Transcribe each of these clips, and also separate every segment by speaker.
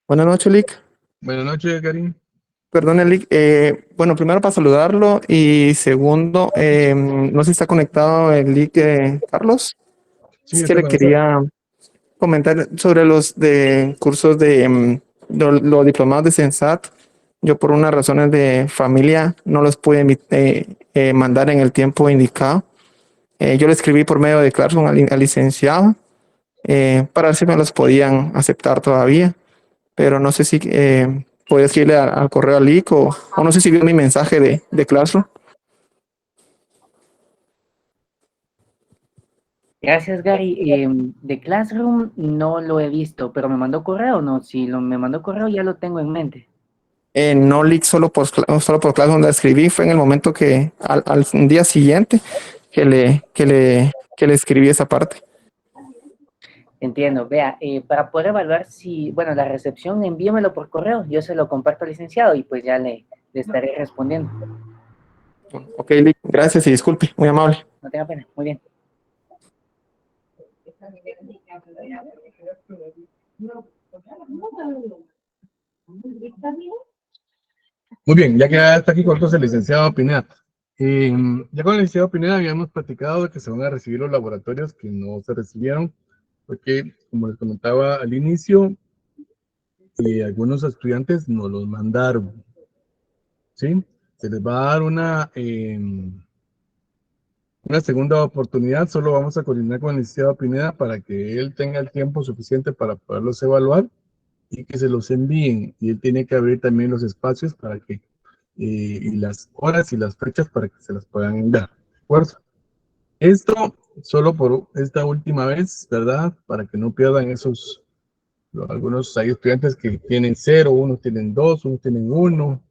Speaker 1: Buenas noches, Lick.
Speaker 2: Buenas noches, Karim.
Speaker 1: Perdón, Lick. Bueno, primero para saludarlo y segundo, no sé si está conectado el Lick Carlos.
Speaker 2: Sí,
Speaker 1: Es que
Speaker 2: está
Speaker 1: le
Speaker 2: conectado.
Speaker 1: quería comentar sobre los de cursos de los diplomados de Sensat. Yo por unas razones de familia no los pude mandar en el tiempo indicado. Yo le escribí por medio de Classroom al licenciado para ver si me los podían aceptar todavía, pero no sé si puedes escribirle al correo al link o no sé si vio mi mensaje de Classroom.
Speaker 3: Gracias, Gary. De Classroom no lo he visto, pero me mandó correo, ¿no? Si me mandó correo ya lo tengo en mente.
Speaker 1: No leak solo por Classroom la escribí, fue en el momento que al día siguiente que le escribí esa parte.
Speaker 3: Entiendo. Vea, para poder evaluar si, bueno, la recepción, envíamelo por correo, yo se lo comparto al licenciado y pues ya le estaré respondiendo.
Speaker 1: Ok, Lick, gracias y disculpe, muy amable.
Speaker 3: No tenga pena. Muy bien.
Speaker 2: Muy bien, ya que está aquí con nosotros el licenciado Pineda. Ya con el licenciado Pineda habíamos platicado de que se van a recibir los laboratorios que no se recibieron, porque, como les comentaba al inicio, algunos estudiantes no los mandaron, ¿sí? Se les va a dar una segunda oportunidad. Solo vamos a coordinar con el licenciado Pineda para que él tenga el tiempo suficiente para poderlos evaluar y que se los envíen. Y él tiene que abrir también los espacios para que, y las horas y las fechas para que se las puedan enviar. ¿De acuerdo? Esto solo por esta última vez, ¿verdad? Para que no pierdan algunos hay estudiantes que tienen cero, unos tienen dos, unos tienen uno.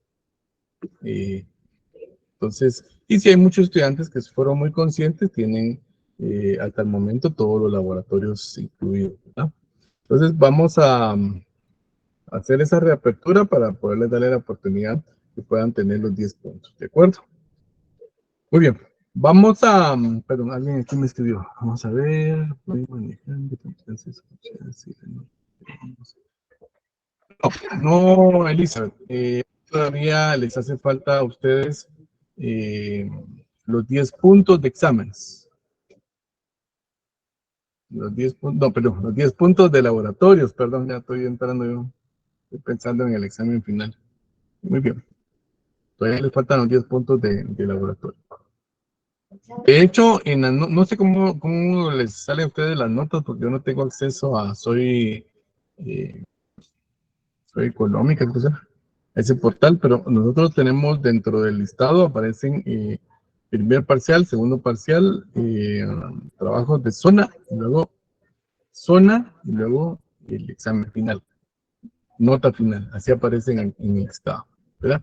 Speaker 2: Entonces, y si hay muchos estudiantes que fueron muy conscientes, tienen hasta el momento todos los laboratorios incluidos, ¿verdad? Entonces, vamos a hacer esa reapertura para poderles darle la oportunidad que puedan tener los 10 puntos, ¿de acuerdo? Muy bien, vamos a, perdón, alguien aquí me escribió, vamos a ver, voy manejando, entonces, no, Elizabeth, todavía les hace falta a ustedes eh, los 10 puntos de exámenes, los 10 puntos, no, perdón, los 10 puntos de laboratorios, perdón, ya estoy entrando yo, estoy pensando en el examen final. Muy bien. Todavía les faltan los 10 puntos de laboratorio. De hecho, no sé cómo les sale a ustedes las notas, porque yo no tengo acceso a eh, Soy Económica, entonces, ese portal, pero nosotros tenemos dentro del listado, aparecen primer parcial, segundo parcial, trabajos de zona, y luego el examen final, nota final, así aparecen en el listado, ¿verdad?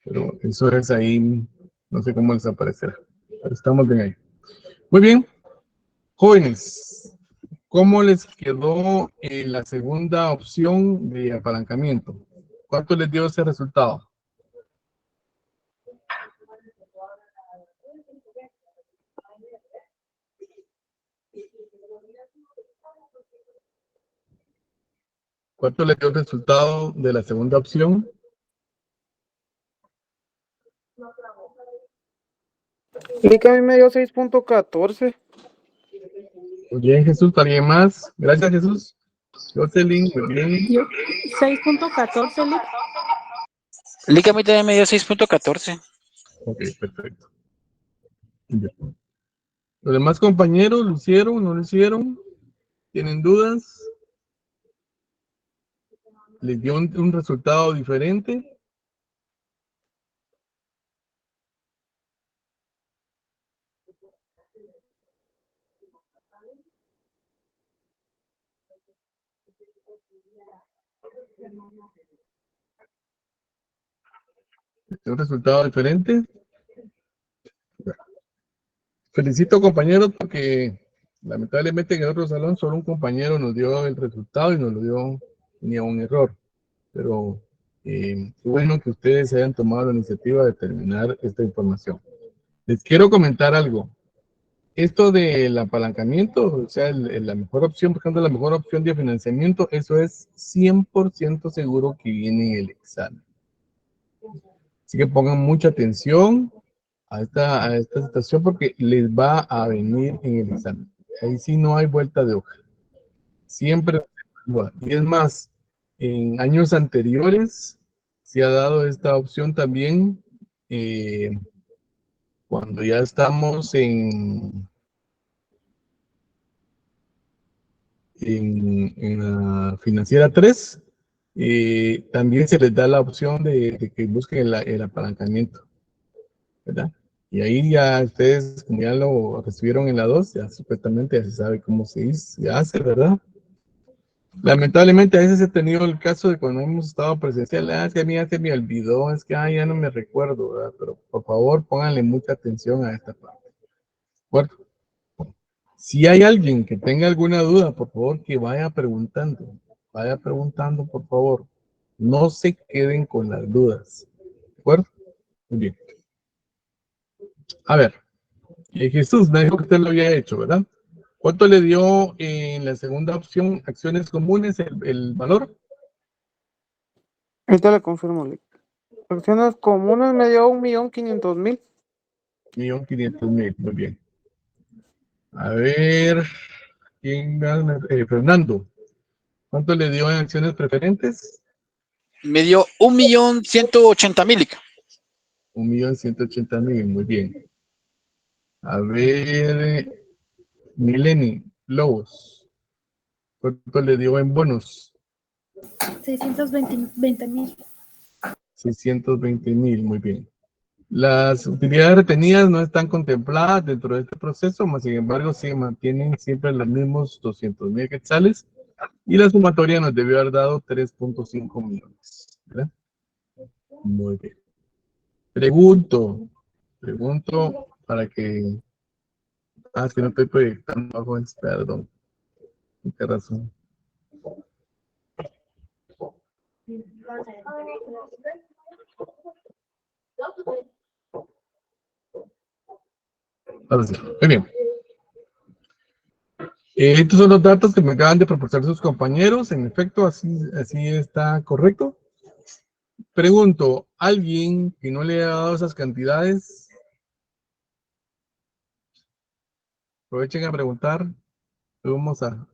Speaker 2: Pero eso es ahí, no sé cómo les aparecerá, pero estamos bien ahí. Muy bien, jóvenes, ¿cómo les quedó la segunda opción de apalancamiento? ¿Cuánto les dio ese resultado? ¿Cuánto les dio el resultado de la segunda opción?
Speaker 4: Y que a mí me dio 6.14.
Speaker 2: Muy bien, Jesús, ¿alguien más? Gracias, Jesús. Jocelyn, muy bien.
Speaker 5: Yo, 6.14, Lick.
Speaker 6: Lick a mí también me dio 6.14.
Speaker 2: Ok, perfecto. Bien. ¿Los demás compañeros lo hicieron, no lo hicieron? ¿Tienen dudas? ¿Les dio un resultado diferente? ¿Les dio un resultado diferente? Felicito, compañeros, porque lamentablemente en el otro salón solo un compañero nos dio el resultado y nos lo dio, tenía un error. Pero qué bueno que ustedes hayan tomado la iniciativa de terminar esta información. Les quiero comentar algo. esto del apalancamiento, o sea, la mejor opción, por ejemplo, la mejor opción de financiamiento, eso es 100% seguro que viene en el examen. Así que pongan mucha atención a esta situación porque les va a venir en el examen. Ahí sí no hay vuelta de hoja. Siempre. Y es más, en años anteriores se ha dado esta opción también cuando ya estamos en la financiera 3, también se les da la opción de que busquen el apalancamiento, ¿verdad? Y ahí ya ustedes, como ya lo recibieron en la 2, ya supuestamente ya se sabe cómo se hace, ¿verdad? Lamentablemente a veces he tenido el caso de cuando hemos estado presencial, es que a mí ya se me olvidó, es que ya no me recuerdo, ¿verdad? Pero por favor pónganle mucha atención a esta parte. Bueno, si hay alguien que tenga alguna duda, por favor que vaya preguntando, por favor. No se queden con las dudas, ¿de acuerdo? Muy bien. A ver, Jesús me dijo que usted lo había hecho, ¿verdad? ¿Cuánto le dio en la segunda opción, acciones comunes, el valor?
Speaker 4: Ahorita le confirmo, Lick. Acciones comunes me dio 1.500.000.
Speaker 2: 1.500.000, muy bien. A ver, ¿quién gana? Fernando, ¿cuánto le dio en acciones preferentes?
Speaker 6: Me dio 1.180.000, Lick.
Speaker 2: 1.180.000, muy bien. A ver, Mileni Lobos, ¿cuánto le dio en bonos?
Speaker 5: 620.000.
Speaker 2: 620.000, muy bien. Las utilidades retenidas no están contempladas dentro de este proceso, mas sin embargo se mantienen siempre los mismos 200.000 quetzales y la sumatoria nos debió haber dado 3.5 millones. ¿Verdad? Muy bien. Pregunto para que... es que no estoy proyectando bajo perdón. ¿Qué razón? Ahora sí. Muy bien. Estos son los datos que me acaban de proporcionar sus compañeros. En efecto, así está correcto. Pregunto, ¿alguien que no le ha dado esas cantidades? Aprovechen a preguntar. Vamos a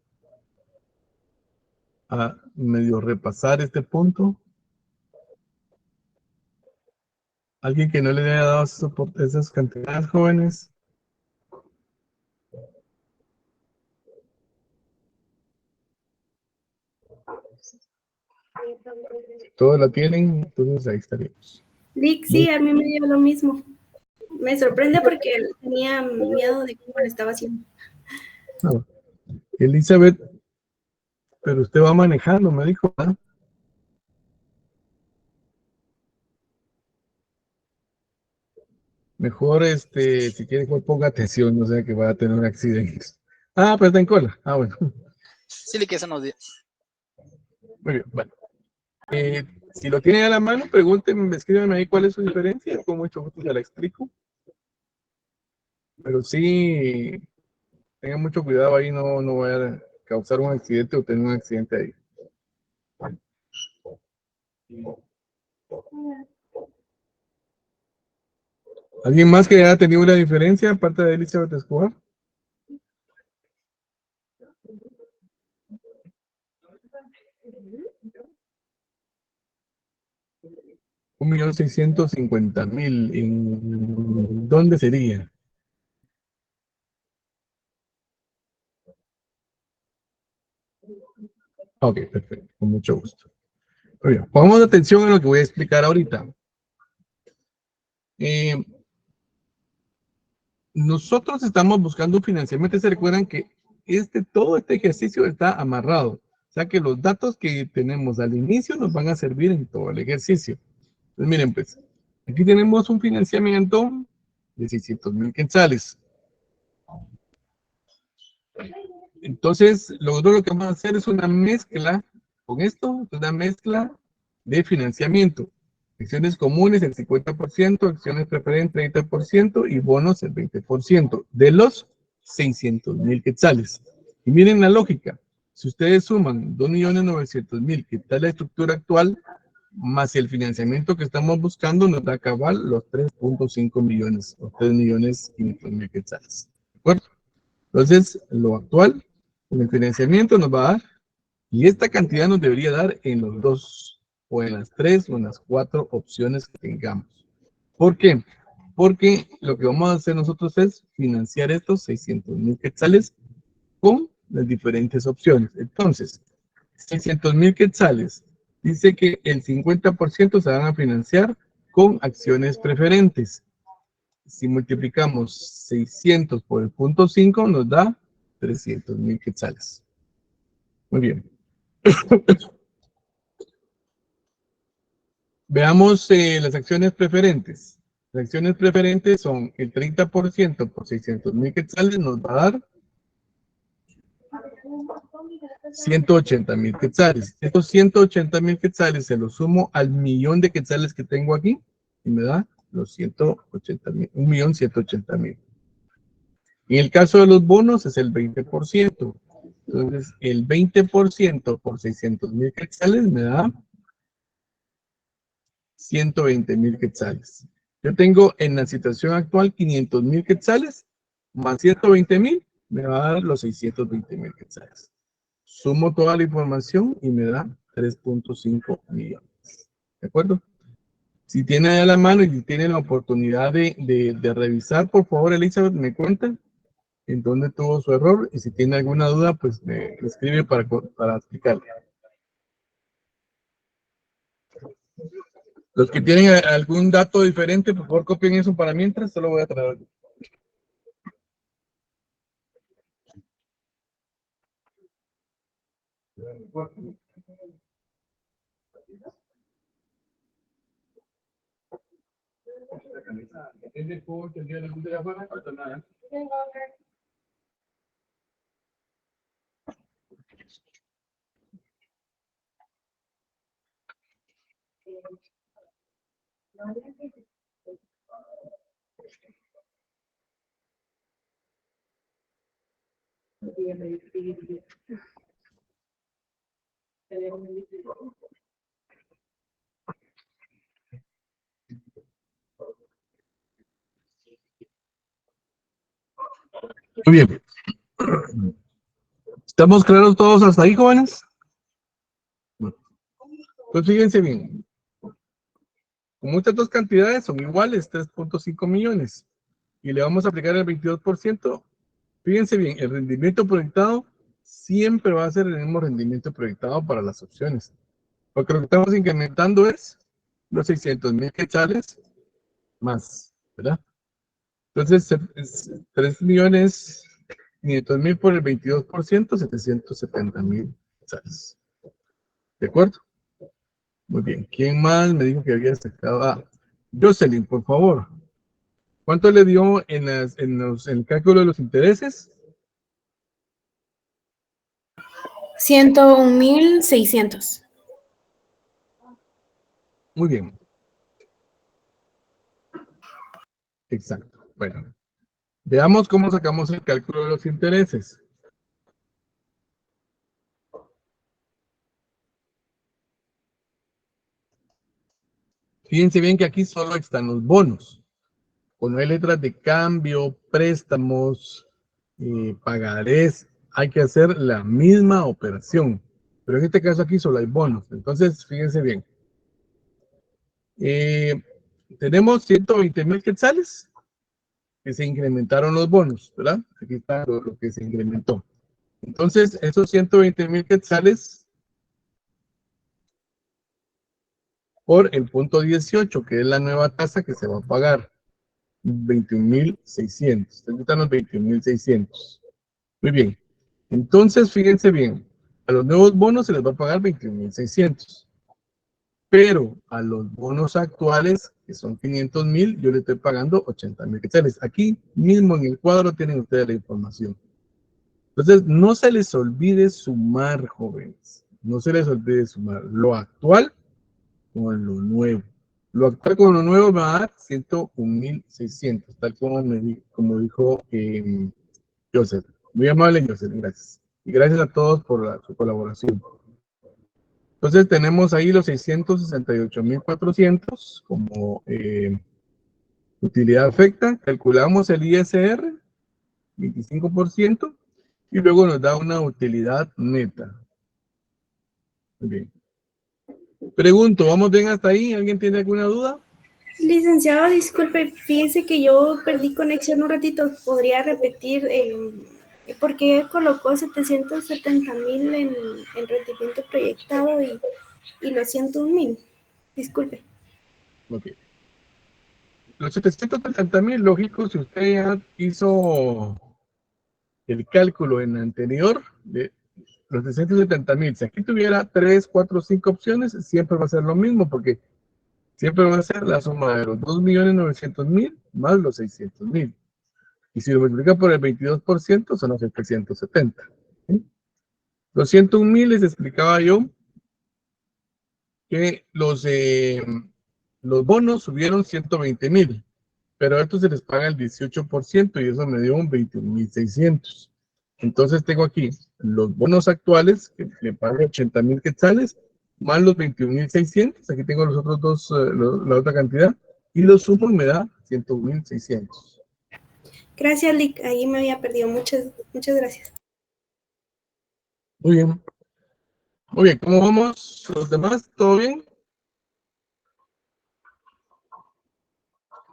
Speaker 2: medio repasar este punto. ¿Alguien que no le haya dado esas cantidades, jóvenes? Todos la tienen, entonces ahí estaríamos.
Speaker 7: Lick, sí, a mí me dio lo mismo. Me sorprende porque tenía miedo de cómo lo estaba haciendo.
Speaker 2: No. Elizabeth, pero usted va manejando, me dijo, ¿verdad? Mejor, si quiere, pues ponga atención, no sea que vaya a tener un accidente. Pero está en cola. Bueno.
Speaker 6: Sí, Lick, esa nos dio.
Speaker 2: Muy bien, bueno. Si lo tienen a la mano, pregúntenme, escríbanme ahí cuál es su diferencia, con mucho gusto se la explico. Pero sí, tengan mucho cuidado ahí, no vaya a causar un accidente o tener un accidente ahí. ¿Alguien más que haya tenido una diferencia aparte de Elizabeth Escobar? $1.650.000. ¿En dónde sería? Ok, perfecto, con mucho gusto. Muy bien, pongamos atención a lo que voy a explicar ahorita. Nosotros estamos buscando un financiamiento. Se recuerdan que todo este ejercicio está amarrado. O sea que los datos que tenemos al inicio nos van a servir en todo el ejercicio. Entonces miren pues, aquí tenemos un financiamiento de 600.000 quetzales. Entonces, lo que vamos a hacer es una mezcla con esto, una mezcla de financiamiento. Acciones comunes el 50%, acciones preferentes el 30% y bonos el 20% de los 600,000 quetzales. Y miren la lógica. Si ustedes suman 2.900.000, que está la estructura actual, más el financiamiento que estamos buscando, nos da cabal los 3.5 millones, o 3.500.000 quetzales. ¿De acuerdo? Entonces, lo actual, con el financiamiento nos va a dar, y esta cantidad nos debería dar en los dos, o en las tres, o en las cuatro opciones que tengamos. ¿Por qué? Porque lo que vamos a hacer nosotros es financiar estos 600,000 quetzales con las diferentes opciones. Entonces, 600,000 quetzales, dice que el 50% se van a financiar con acciones preferentes. Si multiplicamos 600 por el punto 5, nos da 300,000 quetzales. Muy bien. Veamos las acciones preferentes. Las acciones preferentes son el 30% por 600,000 quetzales, nos va a dar 180,000 quetzales. Estos 180,000 quetzales se los sumo al millón de quetzales que tengo aquí y me da los 180,000, 1.180.000. En el caso de los bonos es el 20%. Entonces, el 20% por 600,000 quetzales me da 120,000 quetzales. Yo tengo en la situación actual 500,000 quetzales más 120,000, me va a dar los 620,000 quetzales. Sumo toda la información y me da 3.5 millones. ¿De acuerdo? Si tiene a la mano y tiene la oportunidad de revisar, por favor, Elizabeth, me cuenta en dónde tuvo su error, y si tiene alguna duda, pues me escribe para explicarle. Los que tienen algún dato diferente, por favor, copien eso para mientras, solo voy a traer. Muy bien. ¿Estamos claros todos hasta ahí, jóvenes? Pues fíjense bien. Como estas dos cantidades son iguales, 3.5 millones, y le vamos a aplicar el 22%, fíjense bien, el rendimiento proyectado siempre va a ser el mismo rendimiento proyectado para las opciones. Porque lo que estamos incrementando es los 600,000 quetzales más, ¿verdad? Entonces, 3.500.000 por el 22%, 770,000 quetzales. ¿De acuerdo? Muy bien. ¿Quién más me dijo que había sacado? Ah, Jocelyn, por favor. ¿Cuánto le dio en el cálculo de los intereses?
Speaker 7: 101,600.
Speaker 2: Muy bien. Exacto. Bueno, veamos cómo sacamos el cálculo de los intereses. Fíjense bien que aquí solo están los bonos. Cuando hay letras de cambio, préstamos, pagarés, hay que hacer la misma operación. Pero en este caso aquí solo hay bonos. Entonces, fíjense bien. Tenemos 120,000 quetzales que se incrementaron los bonos, ¿verdad? Aquí está lo que se incrementó. Entonces, esos 120,000 quetzales por el punto 18, que es la nueva tasa que se va a pagar, 21,600. Aquí están los 21,600. Muy bien. Entonces, fíjense bien, a los nuevos bonos se les va a pagar 21,600. Pero a los bonos actuales, que son 500,000, yo le estoy pagando 80,000 quetzales. Aquí mismo en el cuadro tienen ustedes la información. Entonces, no se les olvide sumar, jóvenes. No se les olvide sumar lo actual con lo nuevo. Lo actual con lo nuevo me va a dar 101,600, tal como dijo Joseph. Muy amable, Joseph, gracias. Y gracias a todos por su colaboración. Entonces tenemos ahí los 668.400 como utilidad afecta. Calculamos el ISR, 25%, y luego nos da una utilidad neta. Muy bien. Pregunto, ¿vamos bien hasta ahí? ¿Alguien tiene alguna duda?
Speaker 7: Licenciado, disculpe, fíjese que yo perdí conexión un ratito. ¿Podría repetir por qué colocó 770,000 en rendimiento proyectado y los 101,000? Disculpe.
Speaker 2: Ok. Los 770,000, lógico, si usted ya hizo el cálculo en anterior de los 770,000, si aquí tuviera 3, 4, 5 opciones, siempre va a ser lo mismo, porque siempre va a ser la suma de los 2.900.000 más los 600,000. Y si lo multiplica por el 22%, son los 770. ¿Sí? Los 101,000 les explicaba yo que los bonos subieron 120,000, pero a estos se les paga el 18% y eso me dio un 21,600. Entonces tengo aquí los bonos actuales, que le pagan 80,000 quetzales, más los 21,600. Aquí tengo los otros dos, la otra cantidad, y los sumo y me da 101,600.
Speaker 7: Gracias, Lick. Ahí me había perdido. Muchas gracias.
Speaker 2: Muy bien. Muy bien, ¿cómo vamos los demás? ¿Todo bien?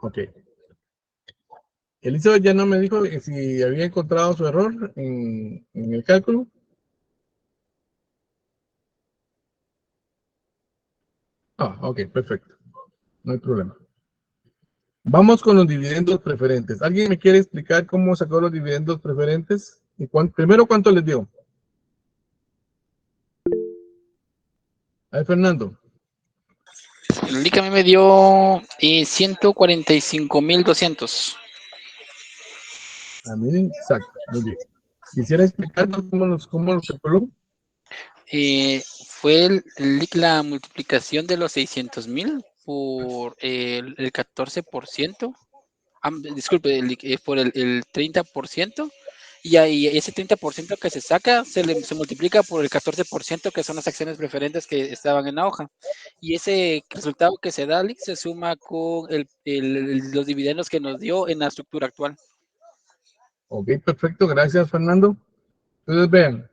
Speaker 2: Ok. Elizabeth ya no me dijo si había encontrado su error en el cálculo. Ah, ok, perfecto. No hay problema. Vamos con los dividendos preferentes. ¿Alguien me quiere explicar cómo sacó los dividendos preferentes? ¿Y primero cuánto les dio? A ver, Fernando.
Speaker 6: El LIC a mí me dio 145.200.
Speaker 2: A mí, exacto. Muy bien. ¿Quisiera explicarnos cómo los calculó?
Speaker 6: Fue el LIC la multiplicación de los 600.000 por el 14%. Disculpe, por el 30%. Y ahí ese 30% que se saca se multiplica por el 14%, que son las acciones preferentes que estaban en la hoja. Y ese resultado que se da, LIC, se suma con los dividendos que nos dio en la estructura actual.
Speaker 2: Ok, perfecto. Gracias, Fernando. Entonces, vean.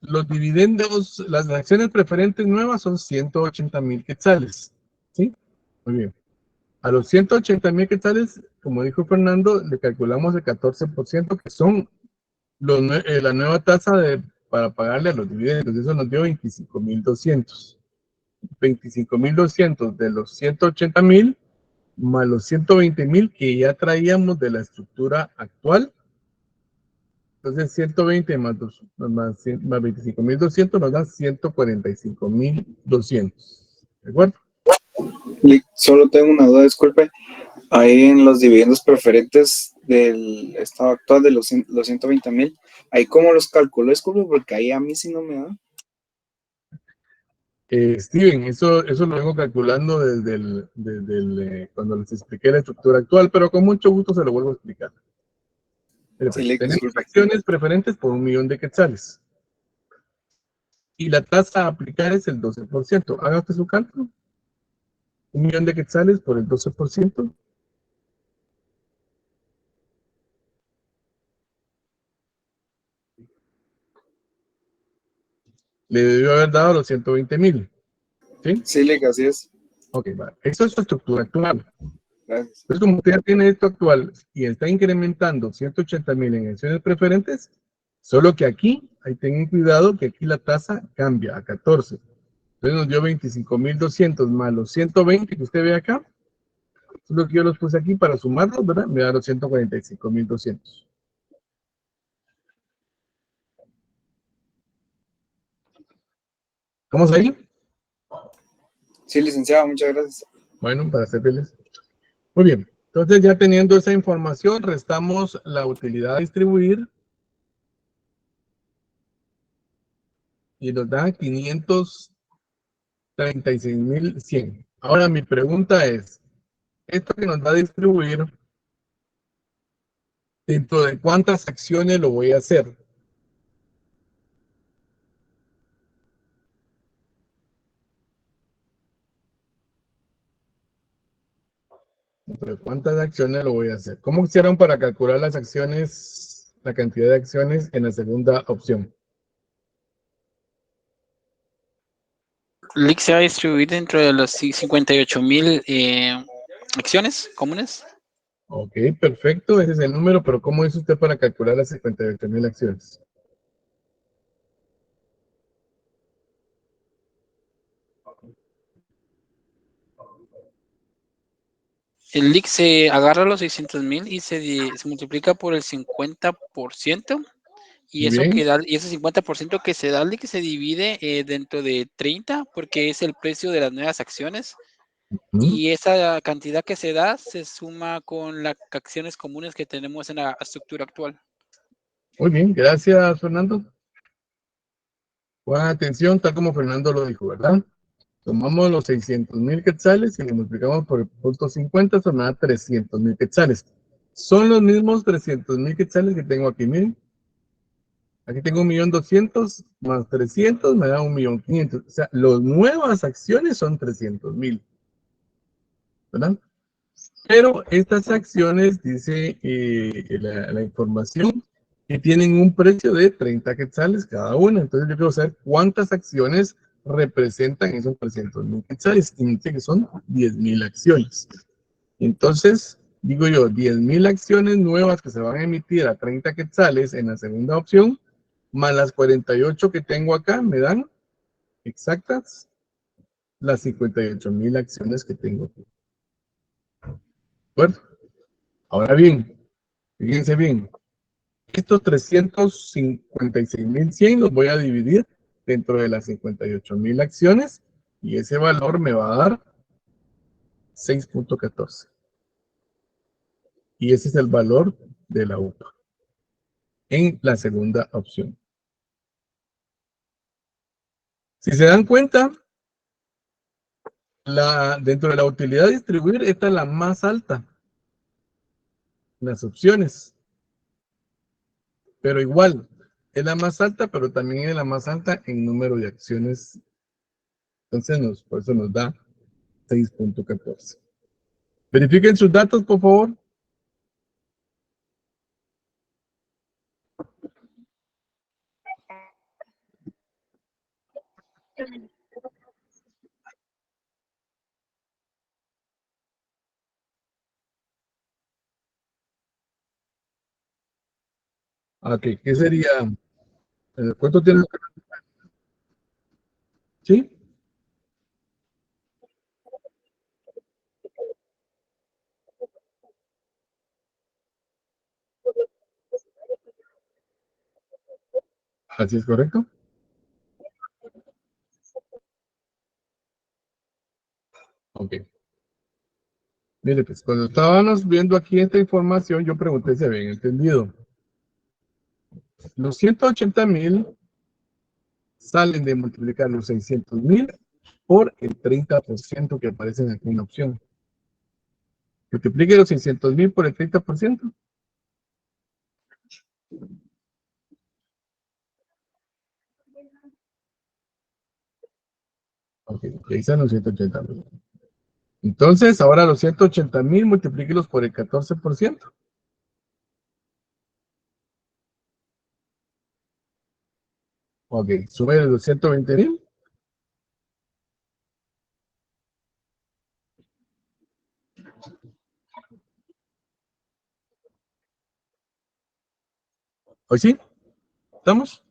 Speaker 2: Los dividendos, las acciones preferentes nuevas son 180,000 quetzales. ¿Sí? Muy bien. A los 180,000 quetzales, como dijo Fernando, le calculamos el 14%, que son la nueva tasa para pagarle a los dividendos. Eso nos dio 25,200. 25,200 de los 180,000 más los 120,000 que ya traíamos de la estructura actual. Entonces 120 más 25,200 nos dan 145,200. ¿De acuerdo?
Speaker 8: Solo tengo una duda, disculpe. Ahí en los dividendos preferentes del estado actual de los 120,000, ahí cómo los calculo, disculpe, porque ahí a mí sí no me da.
Speaker 2: Steven, eso lo vengo calculando desde cuando les expliqué la estructura actual, pero con mucho gusto se lo vuelvo a explicar.
Speaker 8: Sí,
Speaker 2: Tenemos
Speaker 8: disculpe.
Speaker 2: acciones preferentes por 1,000,000 de quetzales. Y la tasa a aplicar es el 12%. Haga usted su cálculo. 1,000,000 de quetzales por el 12%. Le debió haber dado los 120,000. ¿Sí?
Speaker 8: Sí, así es.
Speaker 2: Ok, vale. Eso es su estructura actual.
Speaker 8: Gracias.
Speaker 2: Entonces, como usted ya tiene esto actual y está incrementando 180,000 en acciones preferentes, solo que aquí, ahí tengan cuidado que aquí la tasa cambia a 14. Entonces nos dio 25,200 más los 120 que usted ve acá. Eso es lo que yo los puse aquí para sumarlos, ¿verdad? Me da los 145,200. ¿Estamos ahí?
Speaker 8: Sí, licenciado, muchas gracias.
Speaker 2: Bueno, para servirles. Muy bien. Entonces, ya teniendo esa información, restamos la utilidad a distribuir y nos da 536,100. Ahora, mi pregunta es, esto que nos va a distribuir, ¿Dentro de cuántas acciones lo voy a hacer? ¿Dentro de cuántas acciones lo voy a hacer? ¿Cómo hicieron para calcular las acciones, la cantidad de acciones en la segunda opción?
Speaker 6: LIC se va a distribuir dentro de los 58,000 acciones comunes.
Speaker 2: Ok, perfecto, ese es el número, pero ¿cómo hizo usted para calcular las 58,000 acciones?
Speaker 6: El LIC se agarra los 600,000 y se multiplica por el 50%. Y eso
Speaker 2: Bien.
Speaker 6: que da, y ese 50% que se da al LIC se divide dentro de 30, porque es el precio de las nuevas acciones. Y esa cantidad que se da se suma con las acciones comunes que tenemos en la estructura actual.
Speaker 2: Muy bien, gracias, Fernando. Buena atención, tal como Fernando lo dijo, ¿verdad? Tomamos los 600,000 quetzales y lo multiplicamos por el punto 50, son 300,000 quetzales. Son los mismos 300,000 quetzales que tengo aquí, miren. Aquí tengo 1.200.000 más 300 me da 1.500.000. O sea, las nuevas acciones son 300,000, ¿verdad? Pero estas acciones, dice la información, que tienen un precio de 30 quetzales cada una. Entonces yo quiero saber cuántas acciones representan esos 300,000 quetzales. Y me dice que son 10,000 acciones. Entonces, digo yo, 10,000 acciones nuevas que se van a emitir a 30 quetzales en la segunda opción, más las 48 que tengo acá, me dan exactas las 58,000 acciones que tengo aquí. Bueno, ahora bien, fíjense bien, estos 356,100 los voy a dividir dentro de las 58,000 acciones y ese valor me va a dar 6.14. Y ese es el valor de la UPA en la segunda opción. Si se dan cuenta, dentro de la utilidad de distribuir, esta es la más alta. Las opciones. Pero igual, es la más alta, pero también es la más alta en número de acciones. Entonces, por eso nos da 6.14. Verifiquen sus datos, por favor. Ok, ¿qué sería? ¿Cuánto tiene? ¿Sí? ¿Así es correcto? Ok. Mire, pues cuando estábamos viendo aquí esta información, yo pregunté si habían entendido. Los 180,000 salen de multiplicar los 600,000 por el 30% que aparecen aquí en la opción. Multiplique los 600,000 por el 30%. Ok, ahí están los 180,000. Entonces, ahora los 180,000 multiplíquelos por el 14%. Ok, sube los 120,000. ¿Hoy sí? ¿Estamos?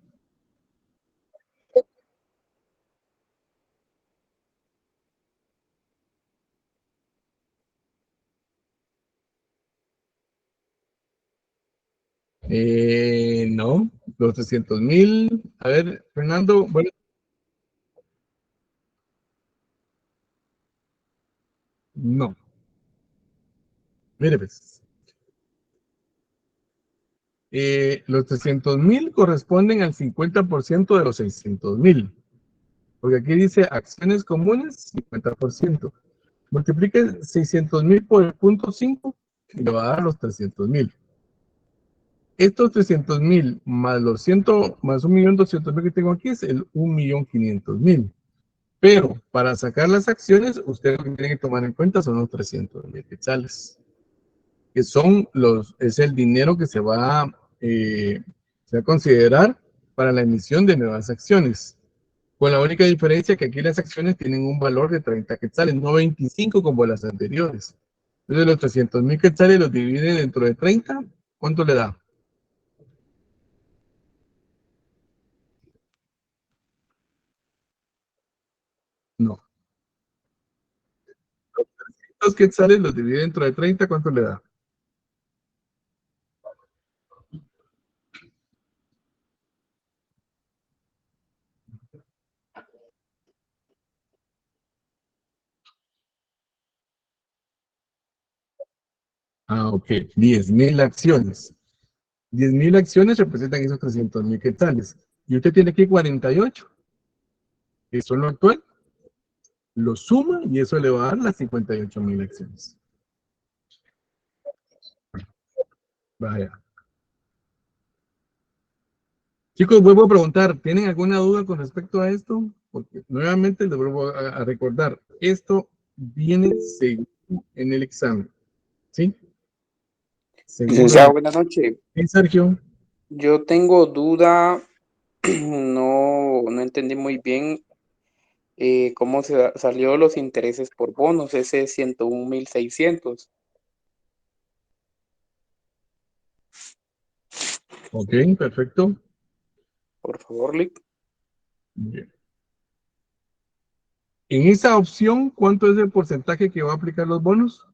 Speaker 2: No, los 300,000. A ver, Fernando, bueno. No. Mire, pues. Los 300,000 corresponden al 50% de los 600,000. Porque aquí dice acciones comunes, 50%. Multiplique 600,000 por el punto 5 y le va a dar los 300,000. estos 300,000 más los 100, más 1.200.000 que tengo aquí es el 1.500.000. Pero para sacar las acciones, usted lo que tiene que tomar en cuenta son los 300,000 quetzales, que son es el dinero que se va a considerar para la emisión de nuevas acciones. Con la única diferencia que aquí las acciones tienen un valor de 30 quetzales, no 25 como las anteriores. Entonces los 300,000 quetzales los divide dentro de 30, ¿cuánto le da? No. Los quetzales los divide dentro de 30, ¿cuánto le da? Ah, ok, 10,000 acciones. 10,000 acciones representan esos 300,000 quetzales. Y usted tiene aquí 48, que son lo actual, lo suma y eso le va a dar las 58,000 acciones. Vaya. Chicos, vuelvo a preguntar, ¿tienen alguna duda con respecto a esto? Porque nuevamente les vuelvo a recordar, esto viene según en el examen, ¿sí?
Speaker 4: Licenciado,
Speaker 2: Seguro.
Speaker 4: buenas noches.
Speaker 2: ¿Sí, Sergio?
Speaker 4: Yo tengo duda, no entendí muy bien cómo salió los intereses por bonos, ese 101.600.
Speaker 2: Ok, perfecto.
Speaker 4: Por favor, Lick.
Speaker 2: Bien. En esa opción, ¿cuánto es el porcentaje que va a aplicar los bonos?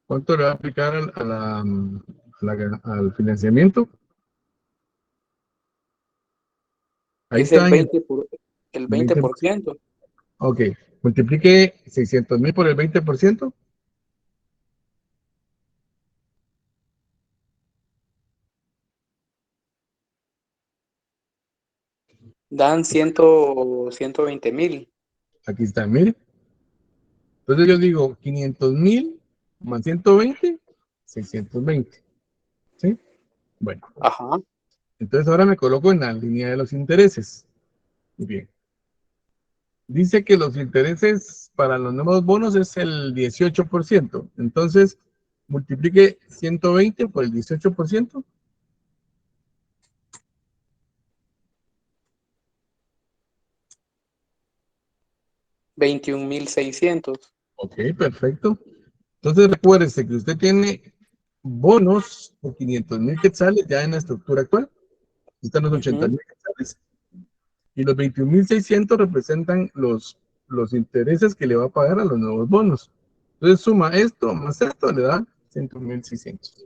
Speaker 2: ¿Cuánto le va a aplicar al financiamiento? Ahí
Speaker 4: Es el
Speaker 2: está en
Speaker 4: 20%.
Speaker 2: Ok, multiplique 600,000 por el 20%.
Speaker 4: Dan 120.000.
Speaker 2: Aquí está, mire. Entonces yo digo 500,000 más 120, 620. ¿Sí? Bueno,
Speaker 4: Ajá.
Speaker 2: entonces ahora me coloco en la línea de los intereses. Muy bien. Dice que los intereses para los nuevos bonos es el 18%. Entonces, multiplique 120 por el 18%.
Speaker 4: 21.600.
Speaker 2: Ok, perfecto. Entonces recuérdese que usted tiene bonos por 500,000 quetzales ya en la estructura actual. Están los 80,000 quetzales. Y los 21,600 representan los intereses que le va a pagar a los nuevos bonos. Entonces suma esto más esto, le da 101,600.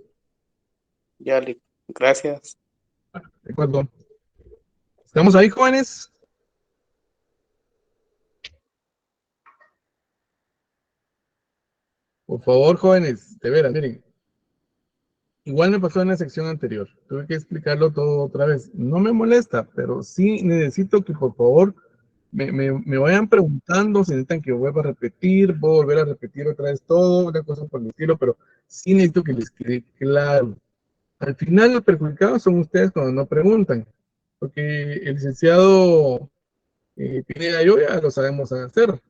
Speaker 4: Ya, Lick. Gracias.
Speaker 2: ¿De acuerdo? ¿Estamos ahí, jóvenes? Por favor, jóvenes, de veras, miren. Igual me pasó en la sección anterior. Tuve que explicarlo todo otra vez. No me molesta, pero sí necesito que por favor me vayan preguntando si necesitan que vuelva a repetir, puedo volver a repetir otra vez todo, una cosa por el estilo, pero sí necesito que les quede claro. Al final los perjudicados son ustedes cuando no preguntan, porque el licenciado tiene la ya lo sabemos hacer.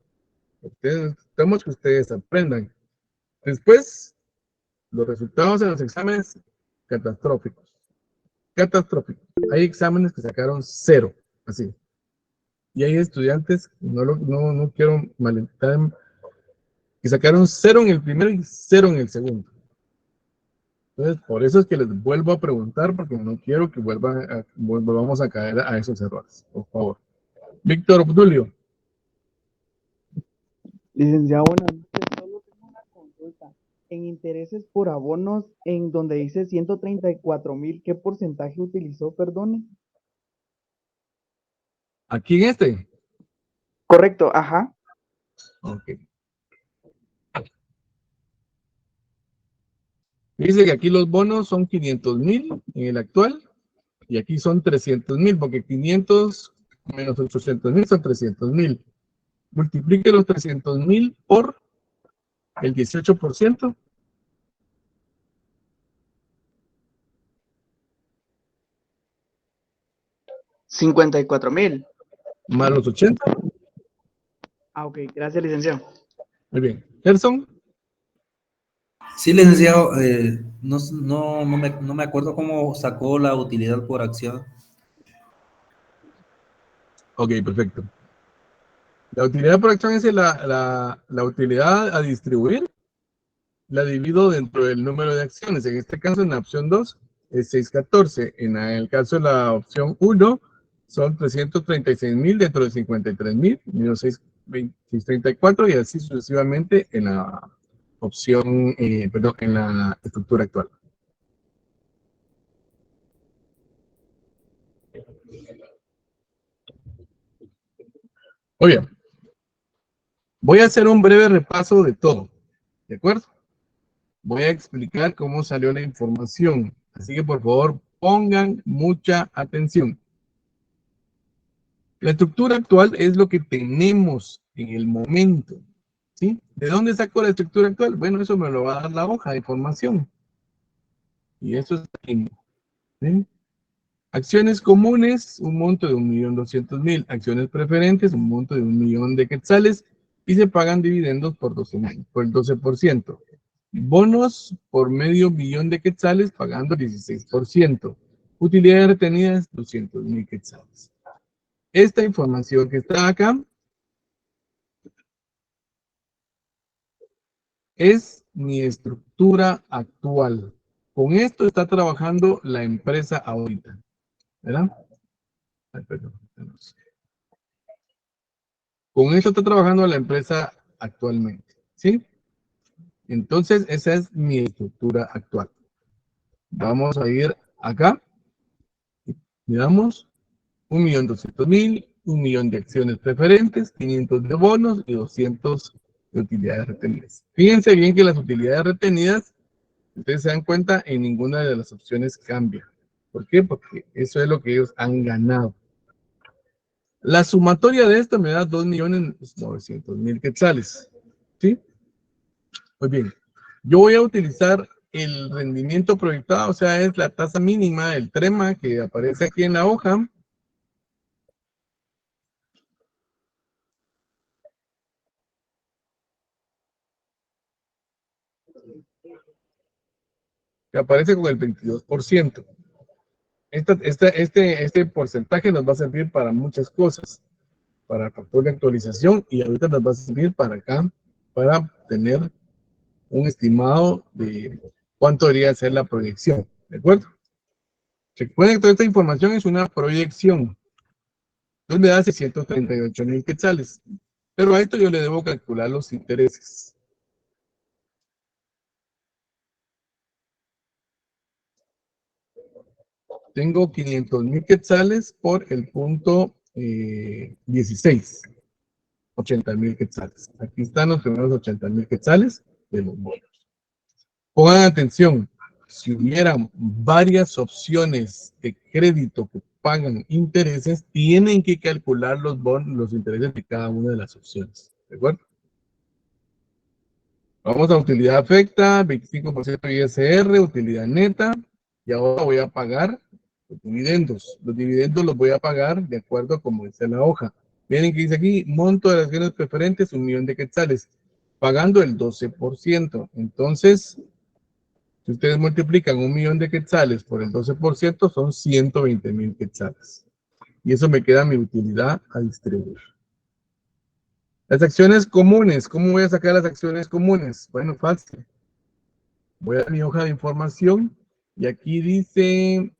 Speaker 2: Necesitamos que ustedes aprendan. Después, los resultados de los exámenes catastróficos. Catastróficos. Hay exámenes que sacaron 0, así. Y hay estudiantes, no quiero malentenderme, que sacaron 0 en el primero y 0 en el segundo. Entonces, por eso es que les vuelvo a preguntar, porque no quiero que volvamos a caer a esos errores, por favor. Víctor Obdulio.
Speaker 9: Licenciado, buenas noches. Solo tengo una consulta. En intereses por abonos, en donde dice 134.000, ¿qué porcentaje utilizó? Perdone.
Speaker 2: Aquí en este.
Speaker 9: Correcto, ajá.
Speaker 2: Ok. Dice que aquí los bonos son 500,000 en el actual, y aquí son 300,000, porque 500 menos 800,000 son 300,000. multiplique los 300,000 por el 18%.
Speaker 9: $54,000.
Speaker 2: Más los 80.
Speaker 9: Ah, ok, gracias, licenciado.
Speaker 2: Muy bien. Gerson.
Speaker 10: Sí, licenciado, no me acuerdo cómo sacó la utilidad por acción.
Speaker 2: Ok, perfecto. La utilidad por acción es la utilidad a distribuir. La divido dentro del número de acciones. En este caso, en la opción 2, es 614. En el caso de la opción 1, son 336,000 dentro de 53,000, menos 634, y así sucesivamente en la opción, perdón, en la estructura actual. Muy bien. Voy a hacer un breve repaso de todo, ¿de acuerdo? Voy a explicar cómo salió la información, así que por favor pongan mucha atención. La estructura actual es lo que tenemos en el momento, ¿sí? ¿De dónde saco la estructura actual? Bueno, eso me lo va a dar la hoja de información. Y eso es aquí, ¿sí? Acciones comunes, un monto de 1.200.000. Acciones preferentes, un monto de 1.000.000 de quetzales. Y se pagan dividendos por 12, por el 12%. Bonos por $500,000 de quetzales, pagando 16%. Utilidades retenidas, 200,000 quetzales. Esta información que está acá es mi estructura actual. Con esto está trabajando la empresa ahorita, ¿verdad? Ay, perdón. Con esto está trabajando la empresa actualmente, ¿sí? Entonces, esa es mi estructura actual. Vamos a ir acá. Miramos 1.200.000, 1.000.000 de acciones preferentes, 500 de bonos y 200 de utilidades retenidas. Fíjense bien que las utilidades retenidas, ustedes se dan cuenta, en ninguna de las opciones cambia. ¿Por qué? Porque eso es lo que ellos han ganado. La sumatoria de esto me da 2.900.000 quetzales. ¿Sí? Muy bien. Yo voy a utilizar el rendimiento proyectado, o sea, es la tasa mínima, el trema que aparece aquí en la hoja. Que aparece con el 22%. Este porcentaje nos va a servir para muchas cosas, para factor de actualización, y ahorita nos va a servir para acá, para tener un estimado de cuánto debería ser la proyección, ¿de acuerdo? Recuerden que toda esta información es una proyección. Entonces me da 638,000 quetzales, pero a esto yo le debo calcular los intereses. Tengo 500,000 quetzales por el punto 16. 80,000 quetzales. Aquí están los primeros 80,000 quetzales de los bonos. Pongan atención, si hubieran varias opciones de crédito que pagan intereses, tienen que calcular los bonos, los intereses de cada una de las opciones. ¿De acuerdo? Vamos a utilidad afecta, 25% ISR, utilidad neta, y ahora voy a pagar los dividendos. Los dividendos los voy a pagar de acuerdo a como dice la hoja. Miren que dice aquí, monto de las acciones preferentes, 1.000.000 de quetzales, pagando el 12%. Entonces, si ustedes multiplican 1.000.000 de quetzales por el 12%, son 120,000 quetzales. Y eso me queda mi utilidad a distribuir. Las acciones comunes, ¿cómo voy a sacar las acciones comunes? Bueno, fácil. Voy a mi hoja de información y aquí dice,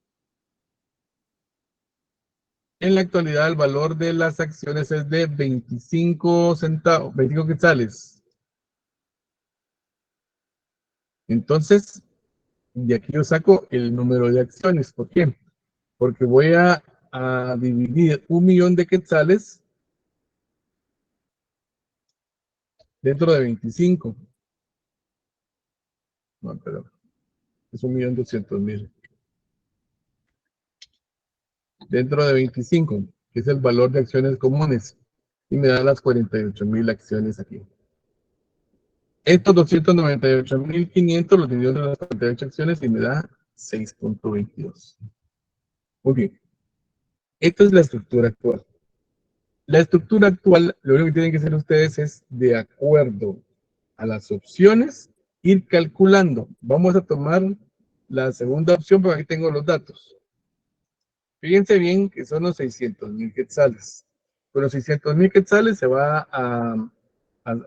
Speaker 2: en la actualidad el valor de las acciones es de 25 centavos, 25 quetzales. Entonces, de aquí yo saco el número de acciones. ¿Por qué? Porque voy a dividir 1.000.000 de quetzales dentro de 25. No, pero es 1.200.000. Dentro de 25, que es el valor de acciones comunes. y me da las 48.000 acciones aquí. Estos 298.500 los divido entre las 48 acciones y me da 6.22. Muy bien. Esta es la estructura actual. La estructura actual, lo único que tienen que hacer ustedes es, de acuerdo a las opciones, ir calculando. Vamos a tomar la segunda opción, porque aquí tengo los datos. Fíjense bien que son los 600.000 quetzales. Con los 600.000 quetzales se va a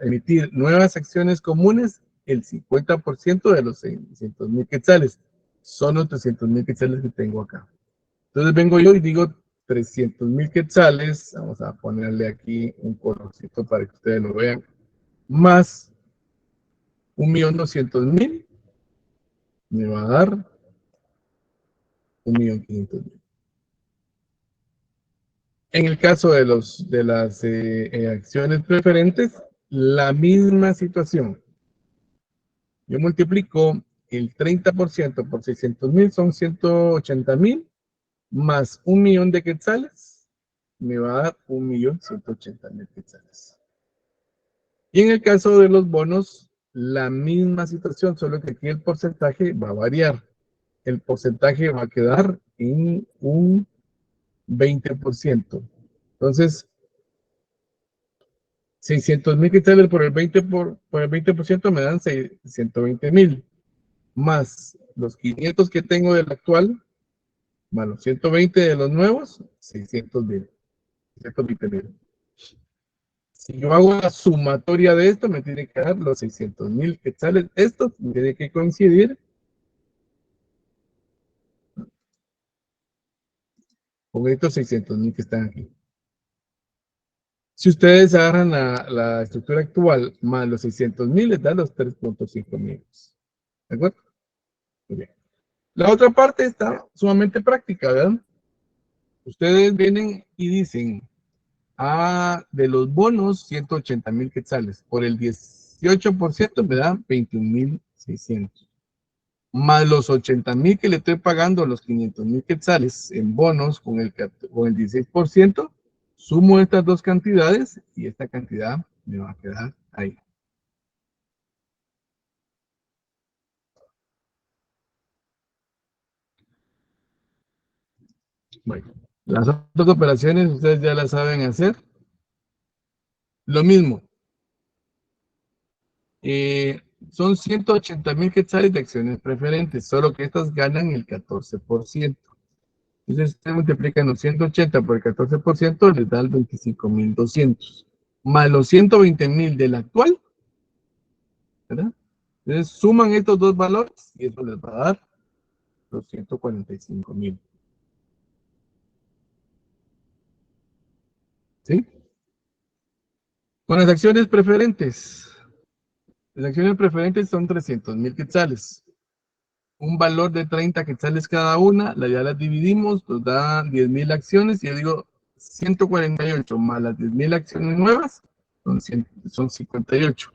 Speaker 2: emitir nuevas acciones comunes, el 50% de los 600.000 quetzales. Son los 300.000 quetzales que tengo acá. Entonces vengo yo y digo 300.000 quetzales. Vamos a ponerle aquí un colorcito para que ustedes lo vean. Más 1.200.000 me va a dar 1.500.000. En el caso de las acciones preferentes, la misma situación. Yo multiplico el 30% por 600.000, son 180.000, más 1.000.000 de quetzales, me va a dar 1.180.000 quetzales. Y en el caso de los bonos, la misma situación, solo que aquí el porcentaje va a variar. El porcentaje va a quedar en un 20%. Entonces, 600.000 quetzales por el 20% me dan 120.000, más los 500 que tengo del actual, más los 120 de los nuevos, 620.000. Si yo hago la sumatoria de esto, me tiene que dar los 600.000 quetzales. Esto tiene que coincidir con estos 600.000 que están aquí. Si ustedes agarran la estructura actual más los 600.000, les da los 3.5 millones. ¿De acuerdo? Muy bien. La otra parte está sumamente práctica, ¿verdad? Ustedes vienen y dicen, de los bonos, 180.000 quetzales. Por el 18% me da 21.600. Más los 80.000 que le estoy pagando, los 500.000 quetzales en bonos con el 16%, sumo estas dos cantidades y esta cantidad me va a quedar ahí. Bueno, las otras operaciones ustedes ya las saben hacer. Lo mismo. Son 180.000 quetzales de acciones preferentes, solo que estas ganan el 14%. Entonces, ustedes multiplican los 180 por el 14%, les da el 25.200. Más los 120.000 del actual, ¿verdad? Entonces, suman estos dos valores y eso les va a dar los 145.000. ¿Sí? Con las acciones preferentes. Las acciones preferentes son 300.000 quetzales. Un valor de 30 quetzales cada una, ya las dividimos, nos da 10.000 acciones, y yo digo 148 más las 10.000 acciones nuevas, son 58.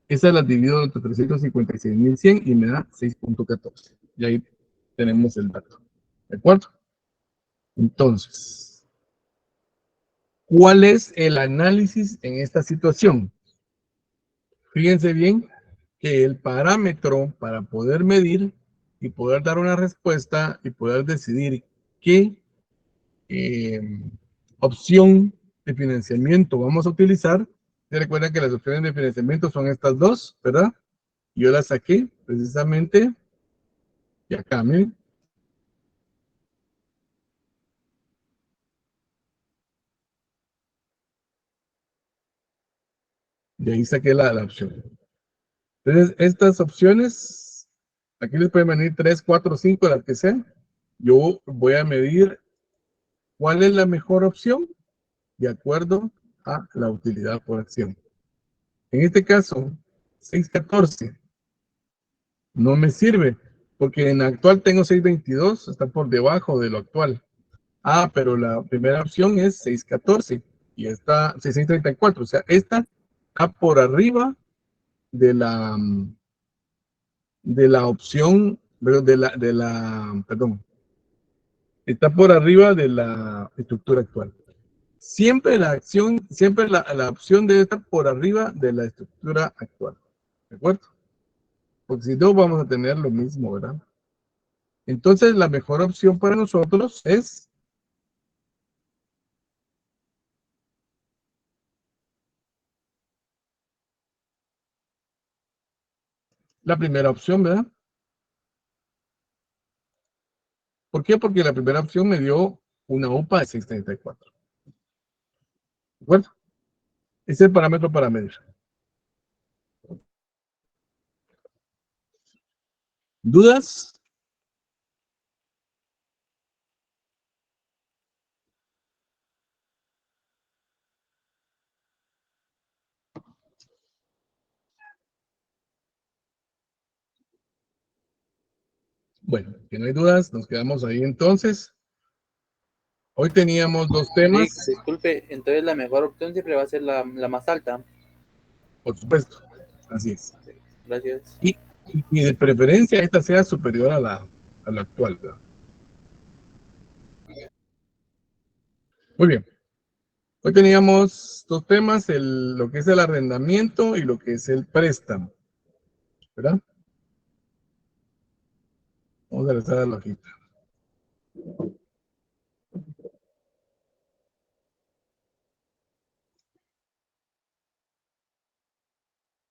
Speaker 2: Esas las divido entre 356.100 y me da 6.14. Y ahí tenemos el dato. ¿De acuerdo? Entonces, ¿cuál es el análisis en esta situación? Fíjense bien que el parámetro para poder medir y poder dar una respuesta y poder decidir qué opción de financiamiento vamos a utilizar. Se recuerdan que las opciones de financiamiento son estas dos, ¿verdad? Yo las saqué precisamente y acá, miren. Y ahí saqué la opción. Entonces, estas opciones, aquí les pueden venir 3, 4, 5, las que sean. Yo voy a medir cuál es la mejor opción de acuerdo a la utilidad por acción. En este caso, 6.14 no me sirve, porque en la actual tengo 6.22, está por debajo de lo actual. Pero la primera opción es 6.14 y esta 6.34, o sea, esta está por arriba de la opción, perdón, está por arriba de la estructura actual. Siempre la acción, siempre la opción debe estar por arriba de la estructura actual. ¿De acuerdo? Porque si no vamos a tener lo mismo, ¿verdad? Entonces la mejor opción para nosotros es la primera opción, ¿verdad? ¿Por qué? Porque la primera opción me dio una UPA de 634. ¿De acuerdo? Ese es el parámetro para medir. ¿Dudas? Bueno, que no hay dudas, nos quedamos ahí entonces. Hoy teníamos dos temas.
Speaker 11: Sí, disculpe, entonces la mejor opción siempre va a ser la más alta.
Speaker 2: Por supuesto, así es.
Speaker 11: Sí, gracias.
Speaker 2: Y de preferencia esta sea superior a la actual, ¿verdad? Muy bien. Hoy teníamos dos temas, lo que es el arrendamiento y lo que es el préstamo, ¿verdad? Vamos a regresar a la hojita.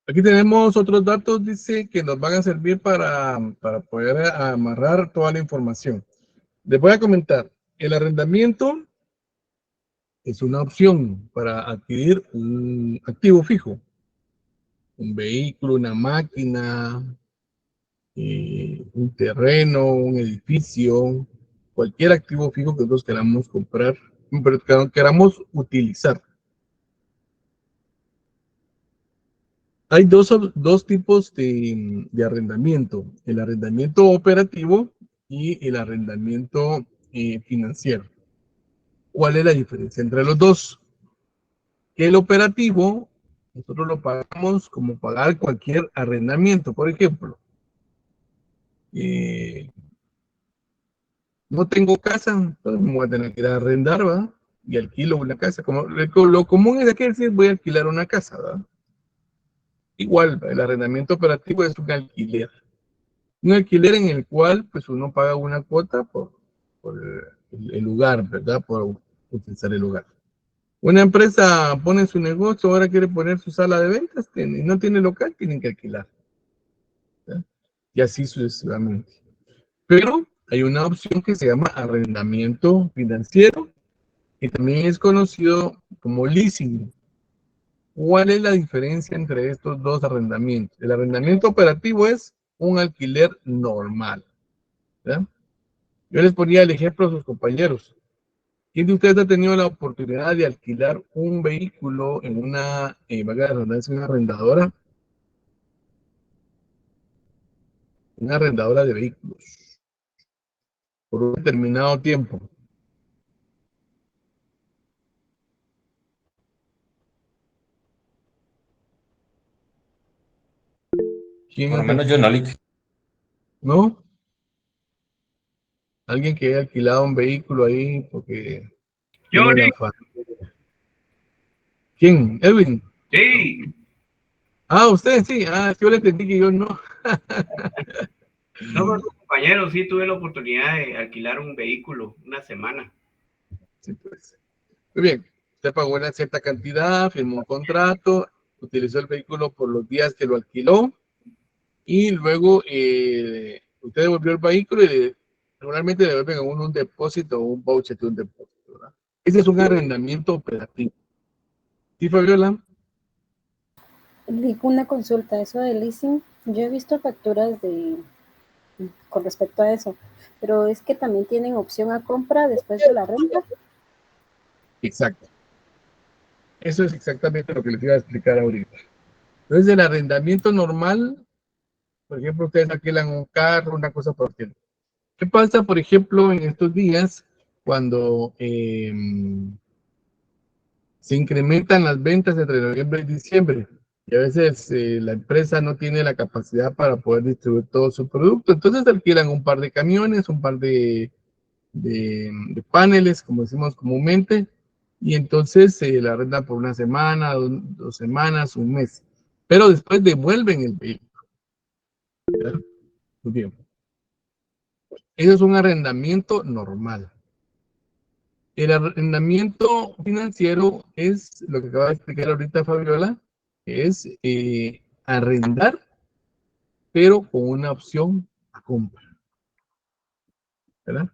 Speaker 2: Aquí tenemos otros datos, dice, que nos van a servir para poder amarrar toda la información. Les voy a comentar, el arrendamiento es una opción para adquirir un activo fijo, un vehículo, una máquina, un terreno, un edificio, cualquier activo fijo que nosotros queramos comprar, pero que queramos utilizar. Hay dos tipos de arrendamiento, el arrendamiento operativo y el arrendamiento financiero. ¿Cuál es la diferencia entre los dos? Que el operativo, nosotros lo pagamos como pagar cualquier arrendamiento. Por ejemplo, no tengo casa, entonces me voy a tener que ir a arrendar, ¿verdad? Y alquilo una casa. Como, lo común es aquí decir, voy a alquilar una casa, ¿verdad? Igual, el arrendamiento operativo es un alquiler. Un alquiler en el cual pues uno paga una cuota por el lugar, ¿verdad? Por utilizar el lugar. Una empresa pone su negocio, ahora quiere poner su sala de ventas, y no tiene local, tienen que alquilar, ¿verdad? Y así sucesivamente. Pero hay una opción que se llama arrendamiento financiero, que también es conocido como leasing. ¿Cuál es la diferencia entre estos dos arrendamientos? El arrendamiento operativo es un alquiler normal, ¿verdad? Yo les ponía el ejemplo a sus compañeros. ¿Quién de ustedes ha tenido la oportunidad de alquilar un vehículo en una, valga la redundancia, una arrendadora? Una arrendadora de vehículos por un determinado tiempo.
Speaker 12: Por lo menos yo no.
Speaker 2: ¿No? Alguien que haya alquilado un vehículo ahí porque tiene la familia. ¿Quién? ¿Edwin?
Speaker 12: Sí.
Speaker 2: Ah, usted sí. Ah, yo le entendí que yo no.
Speaker 12: No, con compañero, sí tuve la oportunidad de alquilar un vehículo una semana.
Speaker 2: Sí, pues. Muy bien. Usted pagó una cierta cantidad, firmó un contrato, utilizó el vehículo por los días que lo alquiló y luego usted devolvió el vehículo y normalmente le devuelven a uno un depósito o un voucher de un depósito, ¿verdad? Ese es un arrendamiento operativo. ¿Sí, Fabiola?
Speaker 5: Una consulta, eso de leasing, yo he visto facturas con respecto a eso, pero es que también tienen opción a compra después de la renta.
Speaker 2: Exacto. Eso es exactamente lo que les iba a explicar ahorita. Entonces, el arrendamiento normal, por ejemplo, ustedes alquilan un carro, una cosa por el. ¿Qué pasa, por ejemplo, en estos días cuando se incrementan las ventas entre noviembre y diciembre? Y a veces la empresa no tiene la capacidad para poder distribuir todo su producto. Entonces alquilan un par de camiones, un par de paneles, como decimos comúnmente, y entonces se la arrendan por una semana, 2 semanas, un mes, pero después devuelven el vehículo. ¿Verdad? Muy bien. Eso es un arrendamiento normal. El arrendamiento financiero es lo que acaba de explicar ahorita Fabiola, que es arrendar, pero con una opción a compra. ¿Verdad?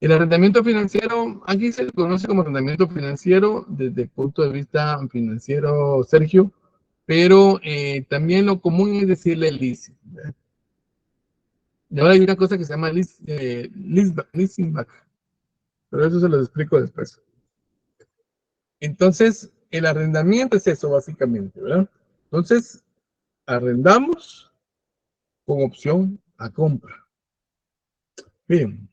Speaker 2: El arrendamiento financiero, aquí se conoce como arrendamiento financiero desde el punto de vista financiero, Sergio, pero también lo común es decirle leasing. ¿Verdad? Y ahora hay una cosa que se llama leasing back, pero eso se lo explico después. Entonces, el arrendamiento es eso básicamente, ¿verdad? Entonces, arrendamos con opción a compra. Bien,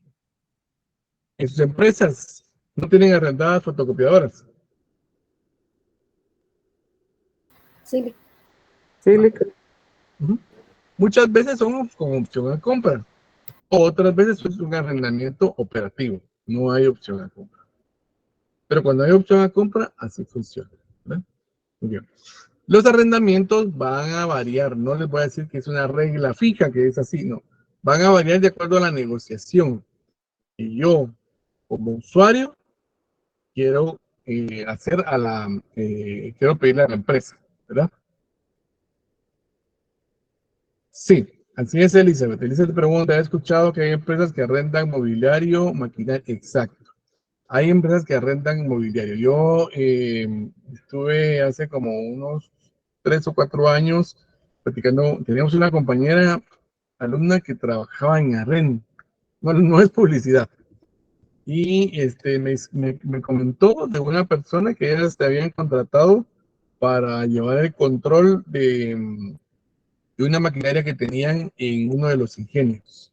Speaker 2: en sus empresas no tienen arrendadas fotocopiadoras.
Speaker 5: Sí,
Speaker 4: Sí,
Speaker 2: Ujú. Muchas veces son con opción a compra. Otras veces es un arrendamiento operativo. No hay opción a compra. Pero cuando hay opción a compra, así funciona. ¿Verdad? Muy bien. Los arrendamientos van a variar. No les voy a decir que es una regla fija, que es así, no. Van a variar de acuerdo a la negociación. Y yo, como usuario, quiero quiero pedirle a la empresa, ¿verdad? Sí, así es, Elizabeth. Elizabeth pregunta, ¿he escuchado que hay empresas que arrendan mobiliario, maquinaria? Exacto. Hay empresas que arrendan mobiliario. Yo estuve hace como unos 3 o 4 años platicando, teníamos una compañera alumna que trabajaba en arrendo. No, no es publicidad. Y me comentó de una persona que ellas te habían contratado para llevar el control de una maquinaria que tenían en uno de los ingenios,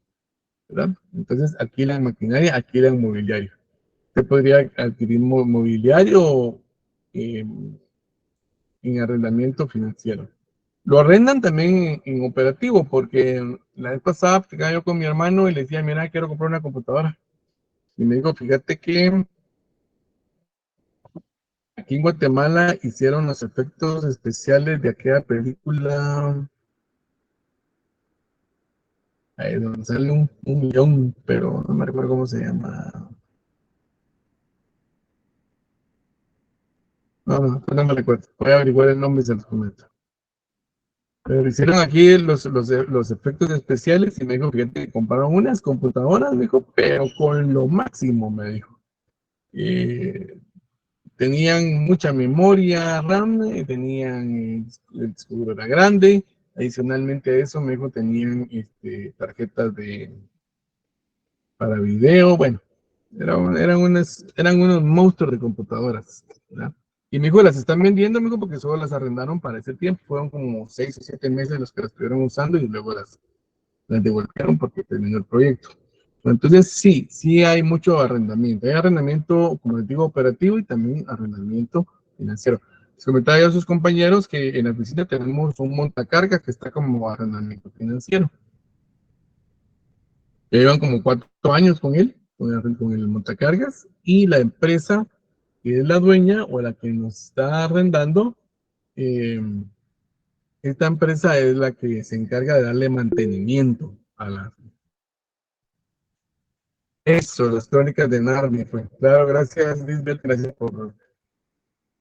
Speaker 2: ¿verdad? Entonces, alquilan maquinaria, alquilan mobiliario. Usted podría adquirir mobiliario eh, en arrendamiento financiero. Lo arrendan también en operativo, porque la vez pasada platicaba yo con mi hermano y le decía, mira, quiero comprar una computadora. Y me dijo, fíjate que aquí en Guatemala hicieron los efectos especiales de aquella película, donde sale un millón, pero no me recuerdo cómo se llama. No me recuerdo. Voy a averiguar el nombre y se los comento. Pero hicieron aquí los efectos especiales y me dijo, fíjate, que compraron unas computadoras, me dijo, pero con lo máximo, me dijo. Tenían mucha memoria RAM, tenían el disco duro era grande, adicionalmente a eso, me dijo, tenían tarjetas para video, bueno, eran unos monstruos de computadoras, ¿verdad? Y me dijo, las están vendiendo, me dijo, porque solo las arrendaron para ese tiempo, fueron como 6 o 7 meses los que las estuvieron usando y luego las devolvieron porque terminó el proyecto. Entonces, sí hay mucho arrendamiento. Hay arrendamiento, como les digo, operativo y también arrendamiento financiero. Les comentaba yo a sus compañeros que en la oficina tenemos un montacarga que está como arrendamiento financiero. Ya llevan como 4 años con él, con el montacargas, y la empresa que es la dueña o la que nos está arrendando, esta empresa es la que se encarga de darle mantenimiento a la... Eso, las crónicas de Narnia fue. Claro, gracias, Lisbeth, gracias por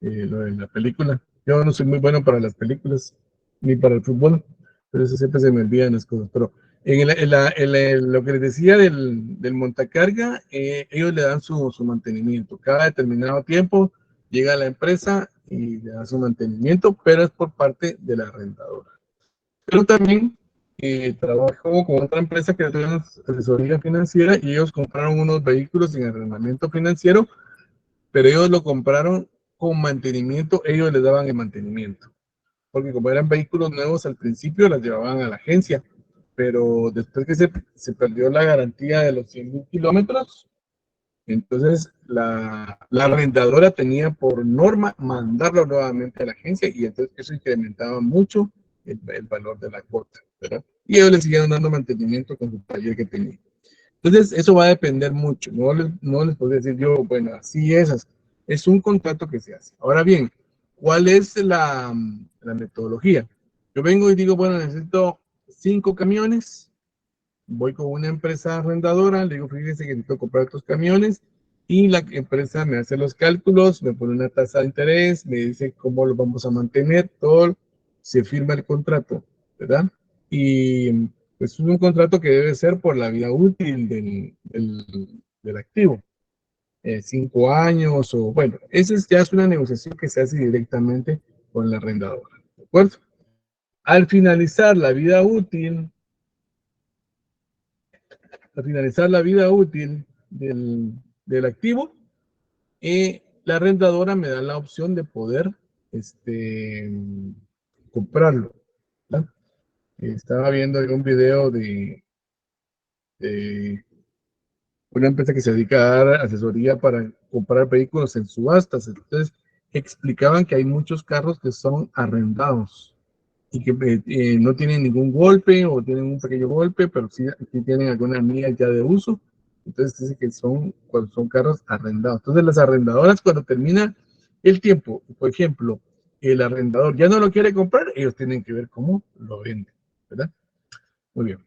Speaker 2: lo de la película. Yo no soy muy bueno para las películas, ni para el fútbol, pero eso siempre se me olvidan las cosas. Pero lo que les decía del montacarga, ellos le dan su mantenimiento. Cada determinado tiempo llega la empresa y le da su mantenimiento, pero es por parte de la arrendadora. Pero también trabajo con otra empresa que tiene asesoría financiera y ellos compraron unos vehículos en arrendamiento financiero, pero ellos lo compraron con mantenimiento, ellos les daban el mantenimiento. Porque como eran vehículos nuevos al principio, las llevaban a la agencia, pero después que se perdió la garantía de los 100,000 kilómetros, entonces la arrendadora tenía por norma mandarlo nuevamente a la agencia y entonces eso incrementaba mucho el valor de la cuota, ¿verdad? Y ellos le siguieron dando mantenimiento con su taller que tenía. Entonces, eso va a depender mucho. No les puedo decir yo, bueno, así es. Es un contrato que se hace. Ahora bien, ¿cuál es la metodología? Yo vengo y digo, bueno, necesito 5 camiones. Voy con una empresa arrendadora, le digo, fíjese que necesito comprar estos camiones. Y la empresa me hace los cálculos, me pone una tasa de interés, me dice cómo lo vamos a mantener, todo, se firma el contrato, ¿verdad? Y pues es un contrato que debe ser por la vida útil del activo. 5 años o bueno, esa ya es una negociación que se hace directamente con la arrendadora, ¿de acuerdo? Al finalizar la vida útil, del activo, la arrendadora me da la opción de poder comprarlo, ¿verdad? Estaba viendo un video de una empresa que se dedica a dar asesoría para comprar vehículos en subastas. Entonces, explicaban que hay muchos carros que son arrendados y que no tienen ningún golpe o tienen un pequeño golpe, pero sí tienen algunas millas ya de uso. Entonces, dice que son carros arrendados. Entonces, las arrendadoras, cuando termina el tiempo, por ejemplo, el arrendador ya no lo quiere comprar, ellos tienen que ver cómo lo venden, ¿verdad? Muy bien.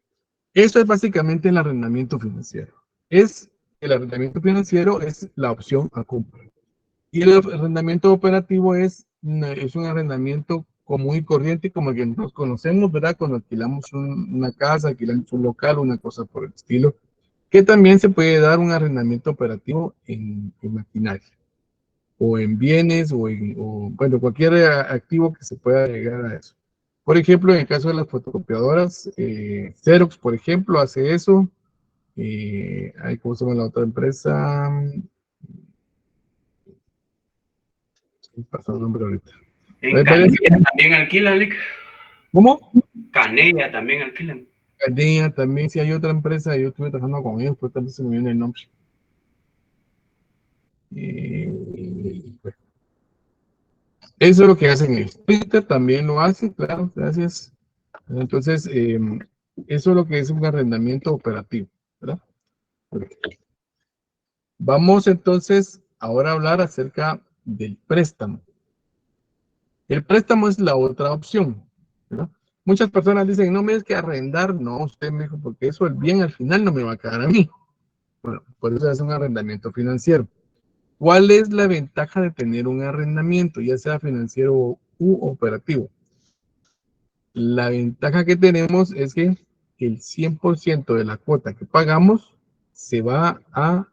Speaker 2: Esto es básicamente el arrendamiento financiero. El arrendamiento financiero es la opción a compra. Y el arrendamiento operativo es un arrendamiento común y corriente, como el que nos conocemos, ¿verdad? Cuando alquilamos una casa, alquilamos un local, una cosa por el estilo, que también se puede dar un arrendamiento operativo en maquinaria, o en bienes, bueno, cualquier activo que se pueda llegar a eso. Por ejemplo, en el caso de las fotocopiadoras, Xerox, por ejemplo, hace eso. ¿Cómo se llama la otra empresa? Me pasó el nombre ahorita.
Speaker 12: En Canella también alquilan, Lick.
Speaker 2: ¿Cómo?
Speaker 12: Canella también alquilan.
Speaker 2: Canella también, sí hay otra empresa, yo estuve trabajando con ellos, pero también se me viene el nombre. Bueno. Eso es lo que hacen ellos. Twitter también lo hace, claro, gracias. Entonces, eso es lo que es un arrendamiento operativo, ¿verdad? Vamos entonces ahora a hablar acerca del préstamo. El préstamo es la otra opción, ¿verdad? Muchas personas dicen, no me es que arrendar. No, usted me dijo, porque eso el bien al final no me va a quedar a mí. Bueno, por eso es un arrendamiento financiero. ¿Cuál es la ventaja de tener un arrendamiento, ya sea financiero u operativo? La ventaja que tenemos es que el 100% de la cuota que pagamos se va a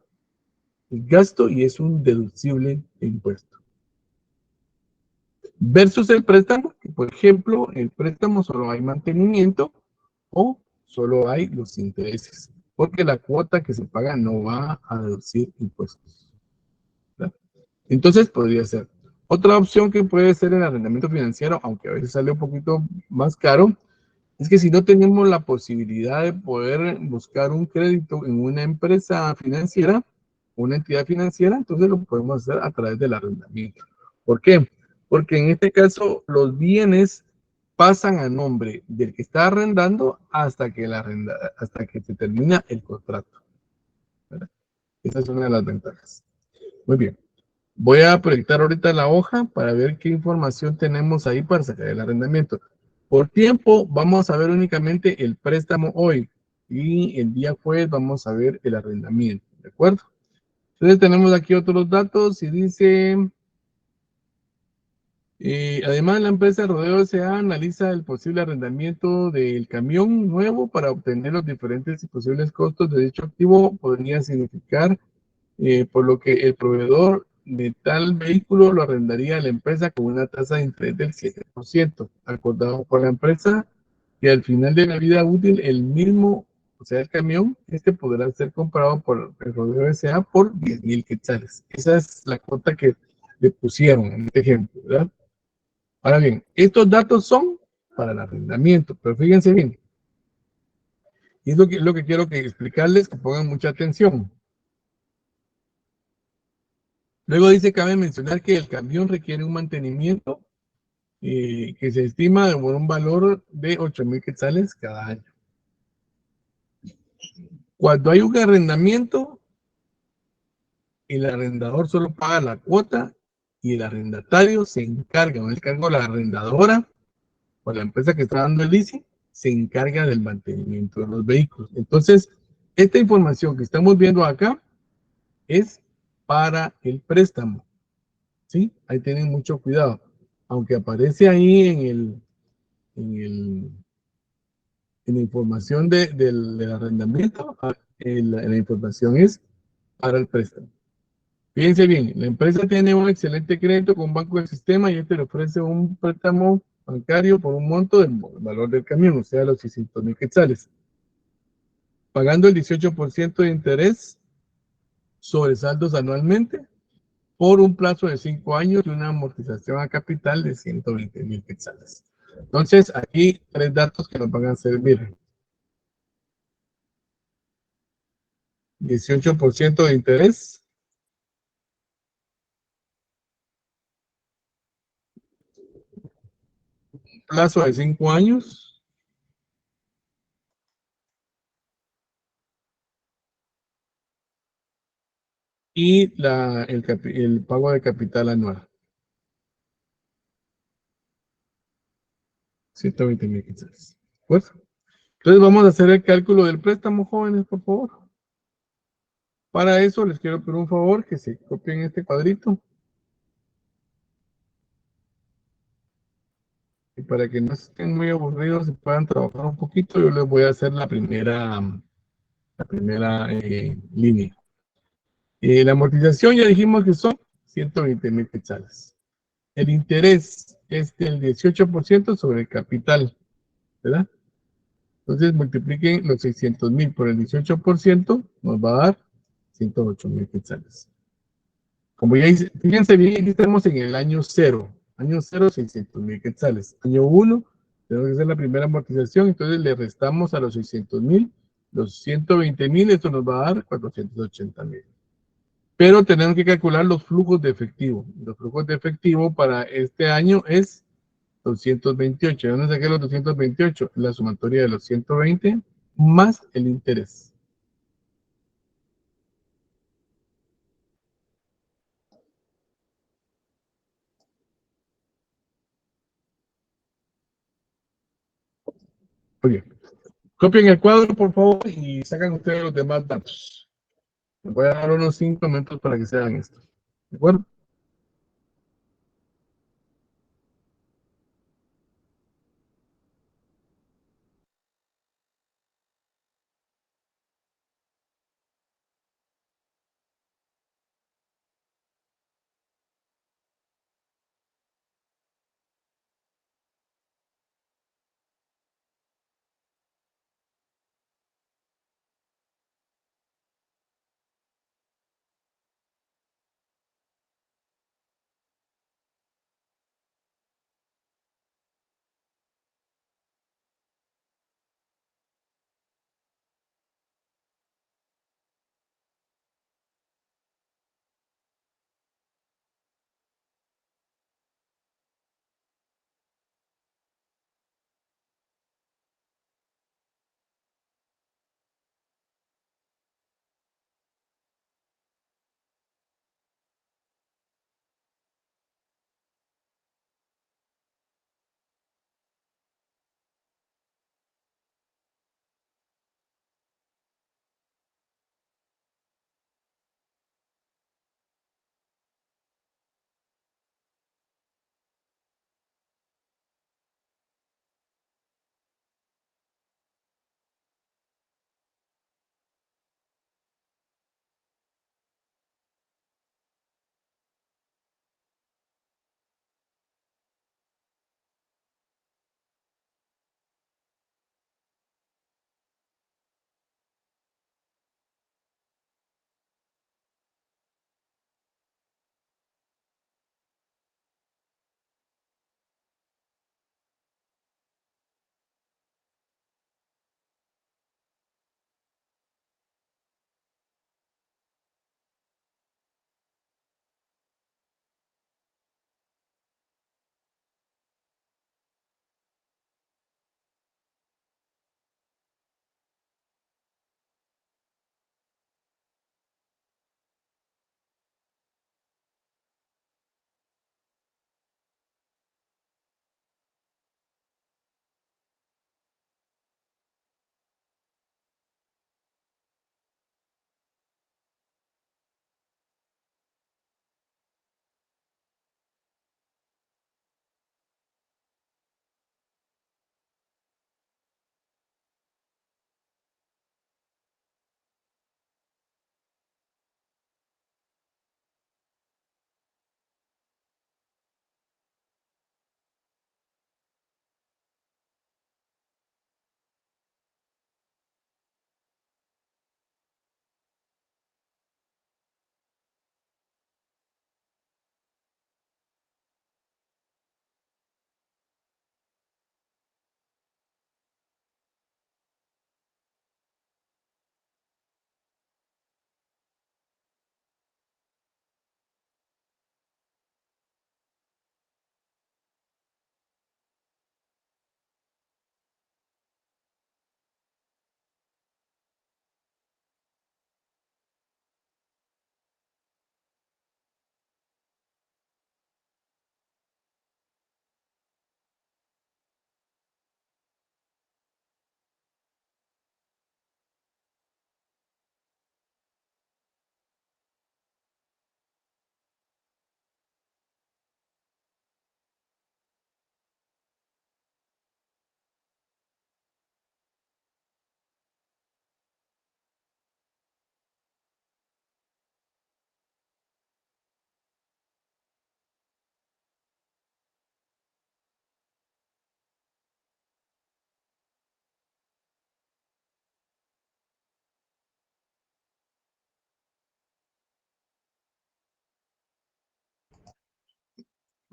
Speaker 2: gasto y es un deducible de impuesto. Versus el préstamo, que por ejemplo, el préstamo solo hay mantenimiento o solo hay los intereses, porque la cuota que se paga no va a deducir impuestos, ¿verdad? Entonces podría ser. Otra opción que puede ser el arrendamiento financiero, aunque a veces sale un poquito más caro, es que si no tenemos la posibilidad de poder buscar un crédito en una empresa financiera, una entidad financiera, entonces lo podemos hacer a través del arrendamiento. ¿Por qué? Porque en este caso los bienes pasan a nombre del que está arrendando hasta que se termina el contrato, ¿verdad? Esa es una de las ventajas. Muy bien. Voy a proyectar ahorita la hoja para ver qué información tenemos ahí para sacar el arrendamiento. Por tiempo, vamos a ver únicamente el préstamo hoy. Y el día jueves vamos a ver el arrendamiento. ¿De acuerdo? Entonces tenemos aquí otros datos y dice... además, la empresa Rodeo S.A. analiza el posible arrendamiento del camión nuevo para obtener los diferentes y posibles costos de dicho activo. Podría significar por lo que el proveedor de tal vehículo lo arrendaría a la empresa con una tasa de interés del 7%, acordado por la empresa, y al final de la vida útil, el mismo, o sea, el camión, podrá ser comprado por el Rodeo S.A. por 10,000 quetzales. Esa es la cuota que le pusieron en este ejemplo, ¿verdad? Ahora bien, estos datos son para el arrendamiento, pero fíjense bien, y es lo que quiero explicarles, que pongan mucha atención. Luego dice, cabe mencionar que el camión requiere un mantenimiento que se estima por un valor de 8,000 quetzales cada año. Cuando hay un arrendamiento, el arrendador solo paga la cuota y el arrendatario se encarga, o el cargo la arrendadora o la empresa que está dando el leasing, se encarga del mantenimiento de los vehículos. Entonces, esta información que estamos viendo acá es para el préstamo, ¿sí? Ahí tienen mucho cuidado. Aunque aparece ahí en la información del arrendamiento, la información es para el préstamo. Fíjense bien, la empresa tiene un excelente crédito con Banco del Sistema y este le ofrece un préstamo bancario por un monto del valor del camión, o sea, los 600,000 quetzales, pagando el 18% de interés sobre saldos anualmente por un plazo de 5 años y una amortización a capital de 120,000 quetzales. Entonces, aquí 3 datos que nos van a servir. 18% de interés. Plazo de 5 años. Y el pago de capital anual. 120,000 quetzales. Pues, entonces vamos a hacer el cálculo del préstamo, jóvenes, por favor. Para eso les quiero pedir un favor, que se copien este cuadrito. Y para que no estén muy aburridos y puedan trabajar un poquito, yo les voy a hacer la primera línea. La amortización ya dijimos que son 120,000 quetzales. El interés es del 18% sobre el capital, ¿verdad? Entonces multipliquen los 600,000 por el 18%, nos va a dar 108,000 quetzales. Como ya dice, fíjense bien, aquí estamos en el año 0. Año 0, 600,000 quetzales. Año 1, tenemos que hacer la primera amortización, entonces le restamos a los 600,000 los 120,000, esto nos va a dar 480,000. Pero tenemos que calcular los flujos de efectivo. Los flujos de efectivo para este año es 228. ¿De dónde saqué los 228? La sumatoria de los 120 más el interés. Muy bien. Copien el cuadro, por favor, y sacan ustedes los demás datos. Les voy a dar unos 5 minutos para que se hagan esto. ¿De acuerdo?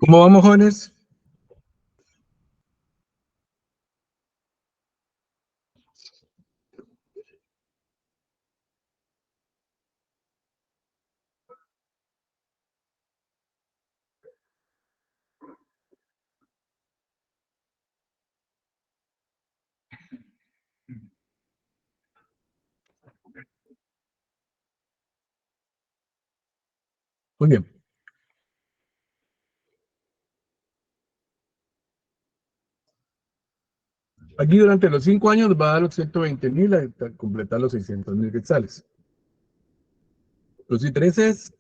Speaker 2: ¿Cómo vamos, jóvenes? Muy bien. Aquí durante los 5 años nos va a dar los 120,000 a completar los 600,000 quetzales. Los intereses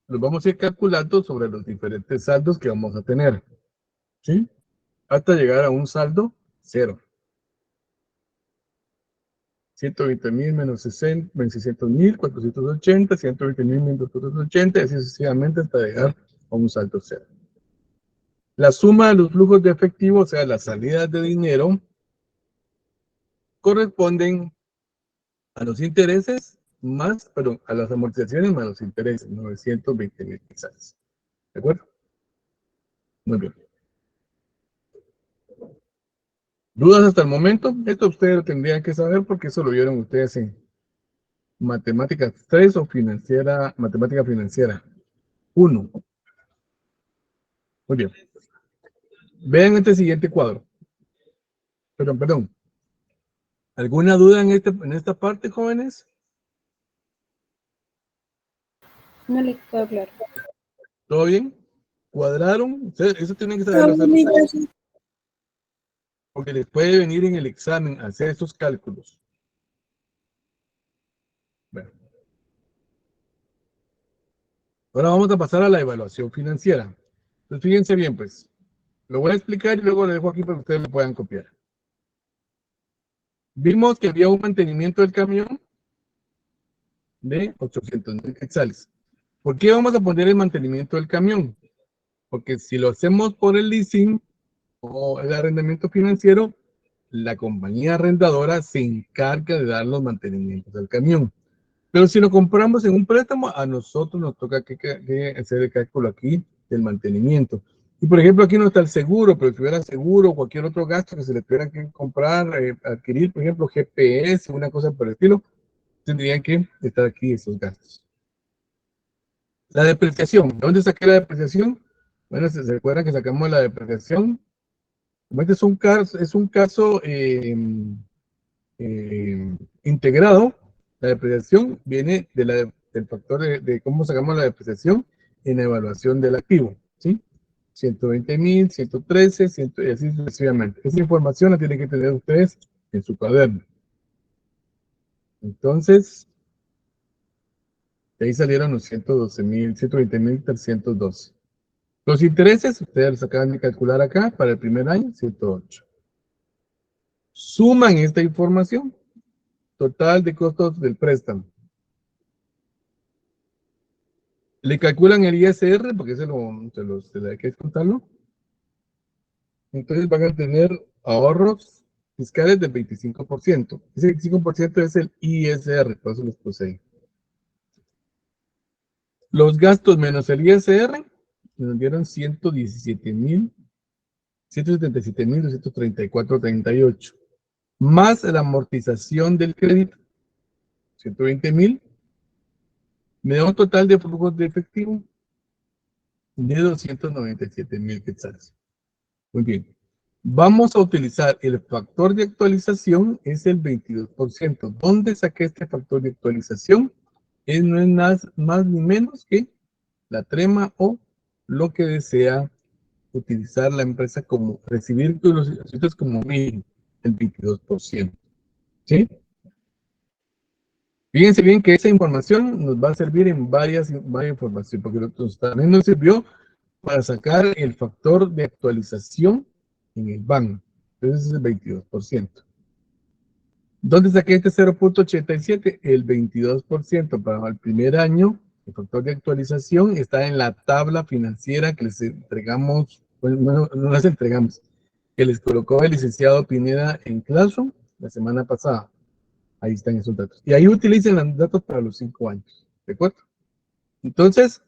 Speaker 2: los vamos a ir calculando sobre los diferentes saldos que vamos a tener, ¿sí? Hasta llegar a un saldo cero. 120,000 menos 60, menos 600,000, 480, 120,000 menos 480, y así sucesivamente hasta llegar a un saldo cero. La suma de los flujos de efectivo, o sea, las salidas de dinero, corresponden a los intereses más, perdón, a las amortizaciones más los intereses, 920,000 quetzales. ¿De acuerdo? Muy bien. ¿Dudas hasta el momento? Esto ustedes lo tendrían que saber porque eso lo vieron ustedes en Matemáticas 3 o financiera, Matemática Financiera 1. Muy bien. Vean este siguiente cuadro. Perdón. ¿Alguna duda en esta parte, jóvenes?
Speaker 5: No le quedó claro.
Speaker 2: ¿Todo bien? ¿Cuadraron? Ustedes, eso tienen que saberlo hacer ustedes, porque les puede venir en el examen hacer esos cálculos. Bueno. Ahora vamos a pasar a la evaluación financiera. Entonces, fíjense bien, pues. Lo voy a explicar y luego lo dejo aquí para que ustedes lo puedan copiar. Vimos que había un mantenimiento del camión de 800,000 quetzales. ¿Por qué vamos a poner el mantenimiento del camión? Porque si lo hacemos por el leasing o el arrendamiento financiero, la compañía arrendadora se encarga de dar los mantenimientos del camión. Pero si lo compramos en un préstamo, a nosotros nos toca que hacer el cálculo aquí del mantenimiento. Y por ejemplo, aquí no está el seguro, pero si hubiera seguro o cualquier otro gasto que se le tuviera que comprar, adquirir, por ejemplo, GPS, una cosa por el estilo, tendrían que estar aquí esos gastos. La depreciación. ¿De dónde saqué la depreciación? Bueno, se recuerdan que sacamos la depreciación. Este es un caso integrado. La depreciación viene del factor de cómo sacamos la depreciación en la evaluación del activo, ¿sí? 120,000, 113, 100, y así sucesivamente. Esa información la tienen que tener ustedes en su cuaderno. Entonces, de ahí salieron los 112,000, 120,312. Los intereses, ustedes los acaban de calcular acá para el primer año, 108. Suman esta información, total de costos del préstamo. Le calculan el ISR, porque se le hay que descontarlo. Entonces van a tener ahorros fiscales del 25%. Ese 25% es el ISR, por eso los puse ahí. Los gastos menos el ISR nos dieron 177,234,38. Más la amortización del crédito, 120,000. Me da un total de flujos de efectivo de 297,000 quetzales. Muy bien. Vamos a utilizar el factor de actualización, es el 22%. ¿Dónde saqué este factor de actualización? No es más ni menos que la trema o lo que desea utilizar la empresa como recibir los asientos como mínimo, el 22%. ¿Sí? Fíjense bien que esa información nos va a servir en varias informaciones, porque también nos sirvió para sacar el factor de actualización en el banco. Entonces es el 22%. ¿Dónde saqué este 0.87? El 22% para el primer año. El factor de actualización está en la tabla financiera que les entregamos, bueno, no las entregamos, que les colocó el licenciado Pineda en Classroom la semana pasada. Ahí están esos datos. Y ahí utilicen los datos para los 5 años. ¿De acuerdo? Entonces,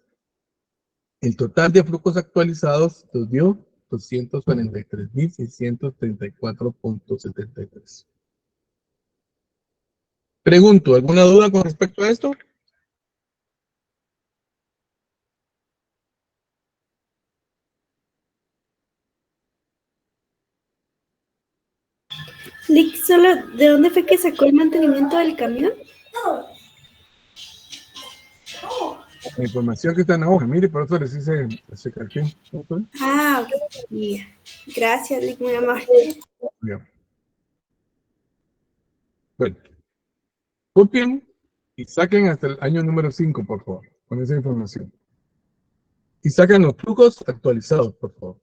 Speaker 2: El total de flujos actualizados nos dio 243.634.73. Pregunto, ¿alguna duda con respecto a esto?
Speaker 7: Lick, solo, ¿de dónde fue que sacó el mantenimiento del camión?
Speaker 2: La información que está en la hoja, mire, por eso les hice ese cartel. ¿Ok?
Speaker 7: Ah, ok. Ya. Gracias, Lick, muy amable.
Speaker 2: Bien. Bueno, copien y saquen hasta el año número 5, por favor, con esa información. Y saquen los flujos actualizados, por favor.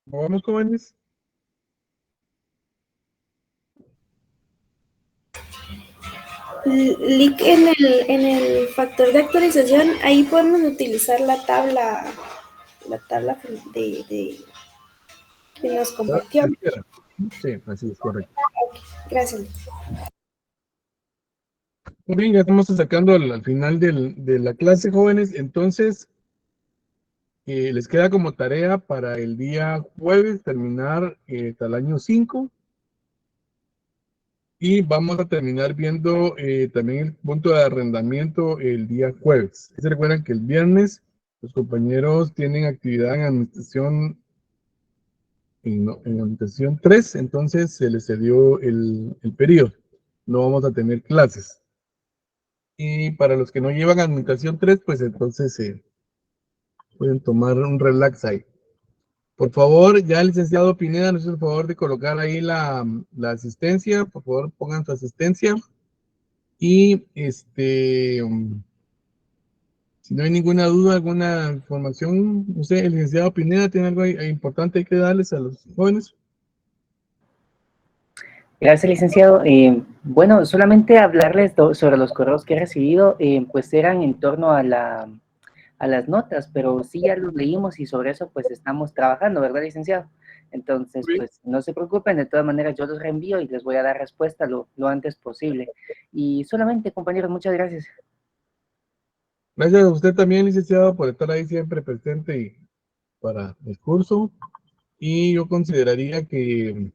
Speaker 2: Vamos, jóvenes.
Speaker 7: Lick en el factor de actualización, ahí podemos utilizar la tabla de que nos compartió.
Speaker 2: Sí, así es, correcto.
Speaker 7: Gracias.
Speaker 2: Muy bien, ya estamos acercando al final de la clase, jóvenes. Entonces, les queda como tarea para el día jueves terminar hasta el año 5. Y vamos a terminar viendo también el punto de arrendamiento el día jueves. Se recuerdan que el viernes los compañeros tienen actividad en administración, en administración 3, entonces se les cedió el periodo. No vamos a tener clases. Y para los que no llevan administración 3, pues entonces pueden tomar un relax ahí. Por favor, ya el licenciado Pineda nos hizo el favor de colocar ahí la asistencia. Por favor, pongan su asistencia. Y si no hay ninguna duda, alguna información, no sé, el licenciado Pineda tiene algo importante que darles a los jóvenes.
Speaker 3: Gracias, licenciado. Bueno, solamente hablarles sobre los correos que he recibido, pues eran en torno a las notas, pero sí ya los leímos y sobre eso pues estamos trabajando, ¿verdad, licenciado? Entonces, pues no se preocupen, de todas maneras yo los reenvío y les voy a dar respuesta lo antes posible. Y solamente, compañeros, muchas gracias.
Speaker 2: Gracias a usted también, licenciado, por estar ahí siempre presente y para el curso. Y yo consideraría que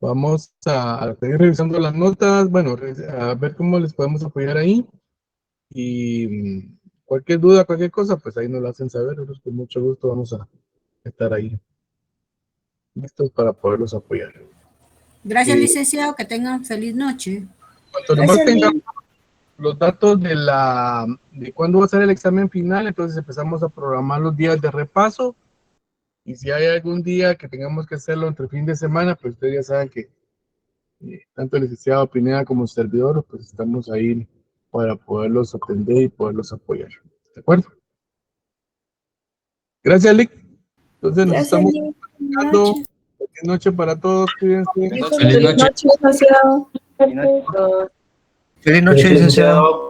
Speaker 2: vamos a seguir revisando las notas, bueno, a ver cómo les podemos apoyar ahí. Y cualquier duda, cualquier cosa, pues ahí nos lo hacen saber. Nosotros con mucho gusto vamos a estar ahí listos para poderlos apoyar.
Speaker 13: Gracias, licenciado, que tengan feliz noche.
Speaker 2: Cuando nomás tengamos los datos de cuándo va a ser el examen final, entonces empezamos a programar los días de repaso. Y si hay algún día que tengamos que hacerlo entre fin de semana, pues ustedes ya saben que tanto el licenciado Pineda como el servidor, pues estamos ahí para poderlos atender y poderlos apoyar. ¿De acuerdo? Gracias, Lick. Entonces nos estamos viendo. Feliz noche para todos. Cuídense.
Speaker 5: Feliz noche, licenciado.
Speaker 3: Feliz noche a todos.
Speaker 14: Feliz noche, licenciado.